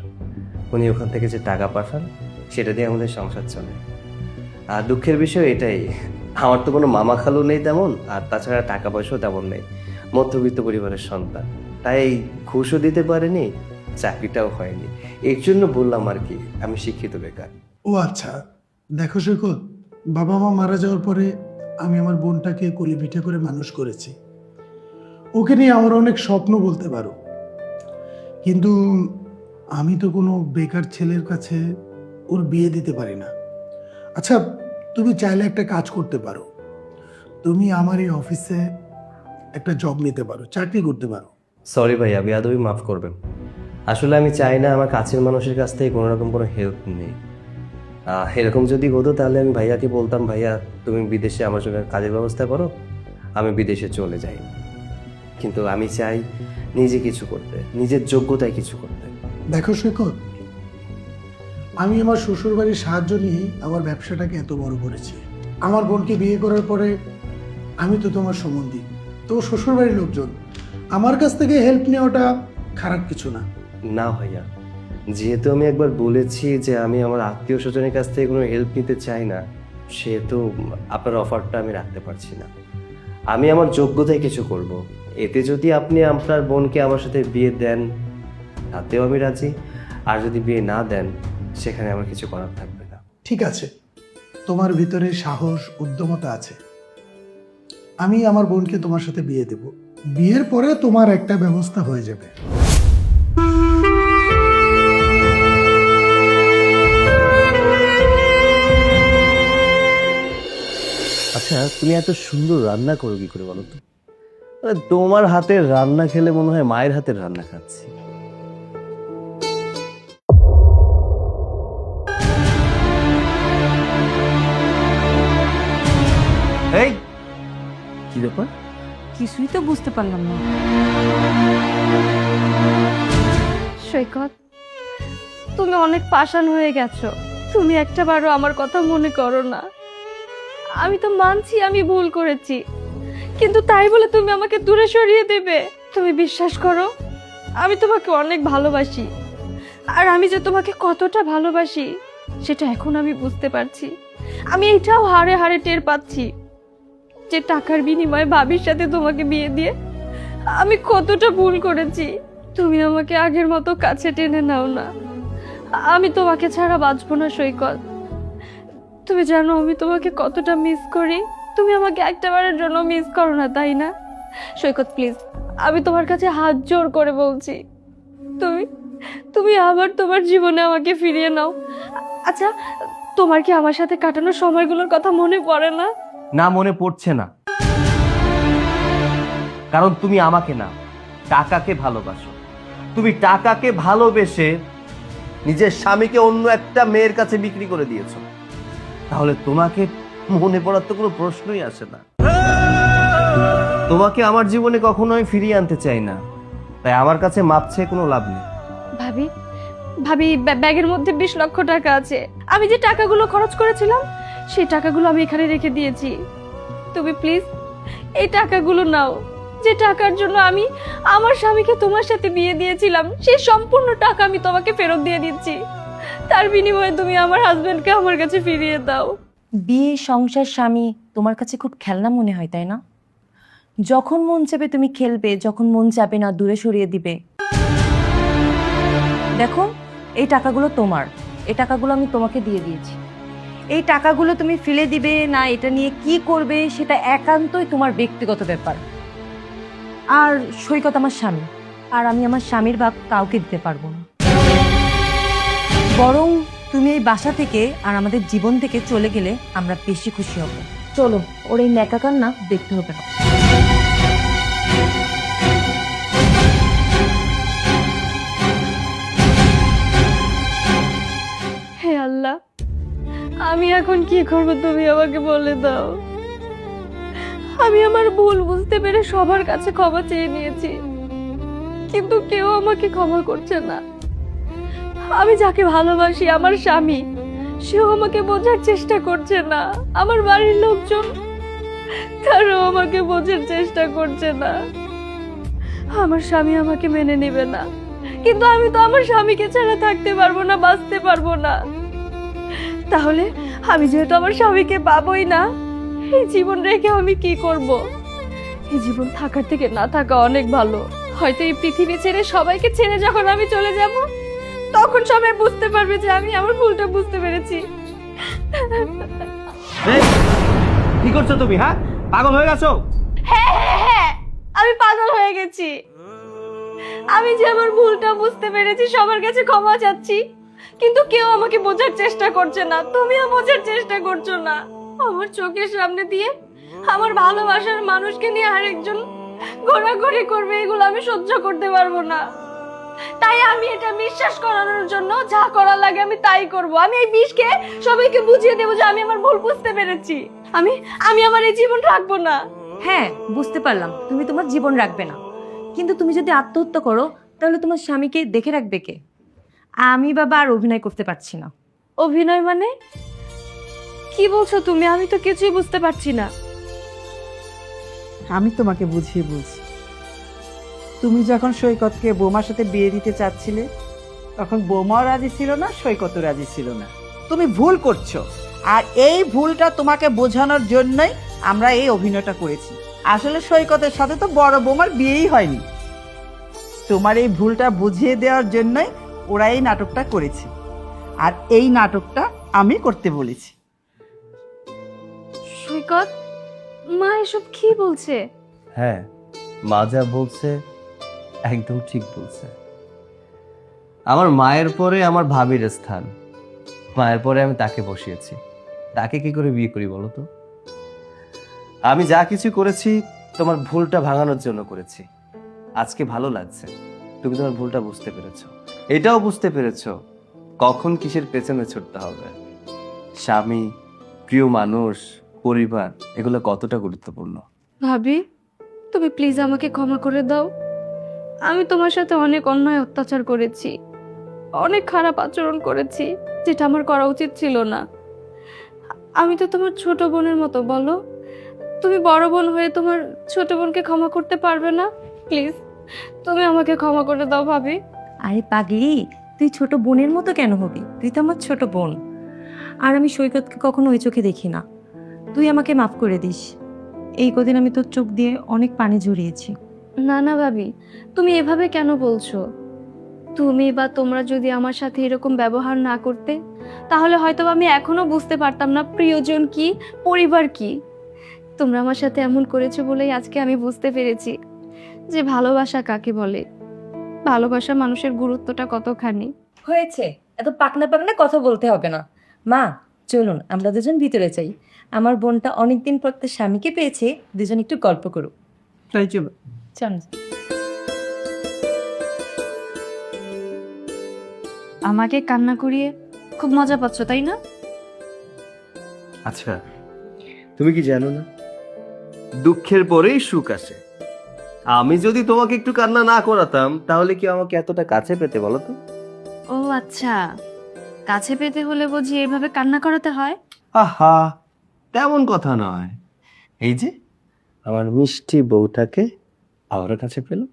উনি ওখান থেকে যে টাকা পাঠান সেটা দিয়ে আমাদের সংসার চলে। আর দুঃখের বিষয় এটাই, আমার তো কোনো মামা খালু নেই তেমন, আর তাছাড়া টাকা পয়সাও তেমন নেই। মধ্যবিত্ত পরিবারের সন্তান, তাই ঘুষও দিতে পারেনি, চাকরিটাও হয়নি। এর জন্য বললাম আর কি আমি শিক্ষিত বেকার। ও আচ্ছা, দেখো সৈকত, বাবা মা মারা যাওয়ার পরে আমি আমার বোনটাকে কোলে পিঠে করে মানুষ করেছি। ওকে নিয়ে আমার অনেক স্বপ্ন বলতে পারো, কিন্তু আমি তো কোনো বেকার ছেলের কাছে ওর বিয়ে দিতে পারি না। আচ্ছা, তুমি চাইলে একটা কাজ করতে পারো, তুমি আমার এই অফিসে একটা জব নিতে পারো, চাকরি করতে পারো। সরি ভাইয়া, বেয়াদবি মাফ করবেন। আসলে আমি চাই না আমার কাছের মানুষের কাছ থেকে কোনো রকম কোনো হেল্প নেই। এরকম যদি হতো তাহলে আমি ভাইয়াকে বলতাম, ভাইয়া তুমি বিদেশে আমার জন্য কাজের ব্যবস্থা করো, আমি বিদেশে চলে যাই। কিন্তু আমি চাই নিজে কিছু করতে, নিজের যোগ্যতায় কিছু করতে। দেখো সৈকত, আমি আমার শ্বশুর বাড়ির সাহায্য নিয়ে আমার ব্যবসাটাকে এত বড় করেছি। আমার বোনকে বিয়ে করার পরে আমি তো তোমার সম্বন্ধী, তো শ্বশুর বাড়ির লোকজন, আমার কাছ থেকে হেল্প নেওয়াটা খারাপ কিছু না। না ভাইয়া, যেহেতু আমি একবার বলেছি যে আমি আমার আত্মীয় স্বজনের কাছ থেকে কোনো হেল্প নিতে চাই না, সেহেতু আপনার অফারটা আমি রাখতে পারছি না। আমি আমার যোগ্যতায় কিছু করব। এতে যদি আপনি আপনার বোনকে আমার সাথে বিয়ে দেন তাতেও আমি রাজি, আর যদি বিয়ে না দেন সেখানে আমার কিছু করার থাকবে না। ঠিক আছে, তোমার ভিতরে সাহস উদ্যমতা আছে, আমি আমার বোনকে তোমার সাথে বিয়ে দেব। বিয়ের পরে তোমার একটা ব্যবস্থা হয়ে যাবে। আচ্ছা, তুমি এত সুন্দর রান্না করো কি করে বলো তো? তোমার হাতের রান্না খেলে মনে হয় মায়ের হাতের রান্না খাচ্ছি। এই কি ব্যাপার? কিছুই তো বুঝতে পারলাম না। সৈকত, তুমি অনেক পাষাণ হয়ে গেছো। তুমি একটাবারও আমার কথা মনে করো না। আমি তো মানছি আমি ভুল করেছি, কিন্তু তাই বলে তুমি আমাকে দূরে সরিয়ে দেবে? তুমি বিশ্বাস করো, আমি তোমাকে অনেক ভালোবাসি। আর আমি যে তোমাকে কতটা ভালোবাসি সেটা এখন আমি বুঝতে পারছি। আমি এটাও হাড়ে হাড়ে টের পাচ্ছি যে টাকার বিনিময়ে ভাবির সাথে তোমাকে বিয়ে দিয়ে আমি কতটা ভুল করেছি। তুমি আমাকে আগের মতো কাছে টেনে নাও না, আমি তোমাকে ছাড়া বাঁচবো না সৈকত। তুমি জানো আমি তোমাকে কতটা মিস করি। তুমি আমাকে একটাবারের জন্য মিস করো না, তাই না? সৈকত প্লিজ, আমি তোমার কাছে হাত জোর করে বলছি, তুমি তুমি আবার তোমার জীবনে আমাকে ফিরিয়ে নাও। আচ্ছা, তোমার কি আমার সাথে কাটানো সময়গুলোর কথা মনে পড়ে না? না, মনে পড়ছে না, কারণ তুমি আমাকে না, টাকাকে ভালোবাসো। তুমি টাকাকে ভালোবেসে নিজের স্বামীকে অন্য একটা মেয়ের কাছে বিক্রি করে দিয়েছো। তাহলে তোমাকে মনে পড়ার তো কোনো প্রশ্নই আসে না। তোমাকে আমার জীবনে কখনো আমি ফিরিয়ে আনতে চাই না, তাই আমার কাছে মাপ চেয়ে কোনো লাভ নেই। ভাবি, ভাবি ব্যাগের মধ্যে 20 লক্ষ টাকা আছে। আমি যে টাকাগুলো খরচ করেছিলাম সেই টাকাগুলো আমি এখানে রেখে দিয়েছি। তুমি প্লিজ এই টাকাগুলো নাও। যে টাকার জন্য আমি আমার স্বামীকে তোমার সাথে বিয়ে দিয়েছিলাম সেই সম্পূর্ণ টাকা আমি তোমাকে ফেরত দিয়ে দিচ্ছি। তার বিনিময়ে তুমি আমার হাজবেন্ডকে আমার কাছে ফিরিয়ে দাও। বিয়ে, সংসার, স্বামী তোমার কাছে খুব খেলনা মনে হয়, তাই না? যখন মন চাবে তুমি খেলবে, যখন মন চাবে না দূরে সরিয়ে দিবে। দেখো, এই টাকাগুলো তোমার, এই টাকাগুলো আমি তোমাকে দিয়ে দিয়েছি। এই টাকাগুলো তুমি ফেলে দিবে না এটা নিয়ে কি করবে সেটা একান্তই তোমার ব্যক্তিগত ব্যাপার। আর সৈকত আমার স্বামী, আর আমি আমার স্বামীর ভাগ কাউকে দিতে পারবো না। বরং তুমি এই বাসা থেকে আর আমাদের জীবন থেকে চলে গেলে আমরা বেশি খুশি হব। চলো, ওর এই ন্যাকা কান্না দেখতে হবে না। হে আল্লাহ, আমি এখন কি করব তুমি আমাকে বলে দাও। আমি আমার ভুল বুঝতে পেরে সবার কাছে ক্ষমা চেয়ে নিয়েছি, কিন্তু কেউ আমাকে ক্ষমা করছে না। আমি যাকে ভালোবাসি, আমার স্বামী, সেও আমাকে বোঝার চেষ্টা করছে না। আমার বাড়ির লোকজন, তারাও আমাকে বোঝার চেষ্টা করছে না। আমার স্বামী আমাকে মেনে নেবে না, কিন্তু আমি তো আমার স্বামীকে ছাড়া থাকতে পারবো না, বাঁচতে পারবো না। তাহলে আমি যেহেতু আমার স্বামীকে পাবোই না, এই জীবন রেখে আমি কি করব? এই জীবন থাকার থেকে না থাকা অনেক ভালো। হয়তো এই পৃথিবী ছেড়ে, সবাইকে ছেড়ে যখন আমি চলে যাব, তখন সবাই বুঝতে পারবে যে আমি আমার ভুলটা বুঝতে পেরেছি। কি করছো তুমি? হ্যাঁ, পাগল হয়ে গেছো? হ্যাঁ হ্যাঁ হ্যাঁ, আমি পাগল হয়ে গেছি। আমি যে আমার ভুলটা বুঝতে পেরেছি, সবার কাছে ক্ষমা চাচ্ছি, কিন্তু কেউ আমাকে বোঝার চেষ্টা করছে না। তুমিও বোঝার চেষ্টা করছো না। আমার চোখের সামনে দিয়ে আমার ভালোবাসার মানুষকে নিয়ে আরেকজন ঘোরাঘুরি করবে, এগুলো আমি সহ্য করতে পারবো না। তাই আমি এটা বিশ্বাস করানোর জন্য যা করা লাগে আমি তাই করব। আমি এই বিষকে সবাইকে বুঝিয়ে দেবো যে আমি আমার ভুল বুঝতে পেরেছি। আমি আমার এই জীবন রাখবো না। হ্যাঁ, বুঝতে পারলাম তুমি তোমার জীবন রাখবে না, কিন্তু তুমি যদি আত্মহত্যা করো তাহলে তোমার স্বামীকে দেখে রাখবে কে? আমি বাবা আর অভিনয় করতে পারছি না। অভিনয় মানে কি বলছো তুমি? আমি তো কিছুই বুঝতে পারছি না। আমি তোমাকে বুঝিয়ে বলছি। তুমি যখন সৈকতকে বৌমার সাথে বিয়ে দিতে চাচ্ছিলে, তখন বৌমাও রাজি ছিল না, সৈকতও রাজি ছিল না। তুমি ভুল করছো, আর এই ভুলটা তোমাকে বোঝানোর জন্যই আমরা এই অভিনয়টা করেছি। আসলে সৈকতের সাথে তো বড় বৌমার বিয়েই হয়নি। তোমার এই ভুলটা বুঝিয়ে দেওয়ার জন্যই ওরা এই নাটকটা করেছে, আর এই নাটকটা আমি করতে বলেছি। সৈকত, মা এসব কি বলছে? হ্যাঁ, মা যা বলছে একদম ঠিক বলছে। আমার মায়ের পরে আমার ভাবির স্থান, মায়ের পরে আমি তাকে বসিয়েছি। তাকে কি করে বিয়ে করি বলো তো? আমি যা কিছু করেছি তোমার ভুলটা ভাঙানোর জন্য করেছি। আজকে ভালো লাগছে তুমি তোমার ভুলটা বুঝতে পেরেছো, এটাও বুঝতে পেরেছো কখন কিসের পেছনে ছুটতে হবে। স্বামী, প্রিয় মানুষ, পরিবার, এগুলো কতটা গুরুত্বপূর্ণ। ভাবি, তুমি প্লিজ আমাকে ক্ষমা করে দাও। আমি তোমার সাথে অনেক অন্যায় অত্যাচার করেছি, অনেক খারাপ আচরণ করেছি, যেটা আমার করা উচিত ছিল না। আমি তো তোমার ছোট বোনের মতো, বলো তুমি বড় বোন হয়ে তোমার ছোট বোনকে ক্ষমা করতে পারবে না? প্লিজ তুমি আমাকে ক্ষমা করে দাও ভাবি। আরে পাগলি, তুই ছোট বোনের মতো কেন হবি? তুই তো আমার ছোট বোন। আর আমি সৈকতকে কখনো ওই চোখে দেখি না। তুই আমাকে মাফ করে দিস। এই কদিন আমি তোর চোখ দিয়ে অনেক পানি ঝরিয়েছি। না না ভাবি, তুমি এভাবে কেন বলছো? তুমি বা তোমরা যদি আমার সাথে এরকম ব্যবহার না করতে, তাহলে হয়তো আমি এখনো বুঝতে পারতাম না প্রিয়জন কি, পরিবার কি। তোমরা আমার সাথে এমন করেছো বলেই আজকে আমি বুঝতে পেরেছি যে ভালোবাসা কাকে বলে, ভালোবাসা মানুষের গুরুত্বটা কতখানি। হয়েছে, এত পাকনা পাকনা কথা বলতে হবে না। মা, চলুন আমরা দুজন ভিতরে যাই। আমার বোনটা অনেকদিন পর তার স্বামীকে পেয়েছে, দুজন একটু গল্প করুক। তাই চলো। চল। আমাকে কান্না করিয়ে খুব মজা পাচ্ছ, তাই না? আচ্ছা, তুমি কি জানো না দুঃখের পরেই সুখ আসে? আমি যদি তোমাকে একটু কান্না না করাতাম তাহলে কি আমাকে এতটা কাছে পেতে বলো তো? ও আচ্ছা, কাছে পেতে হলে বুঝি এভাবে কান্না করাতে হয়? আহা, তেমন কথা নয়। এই যে আমার মিষ্টি বউটাকে আমার কাছে পেলো।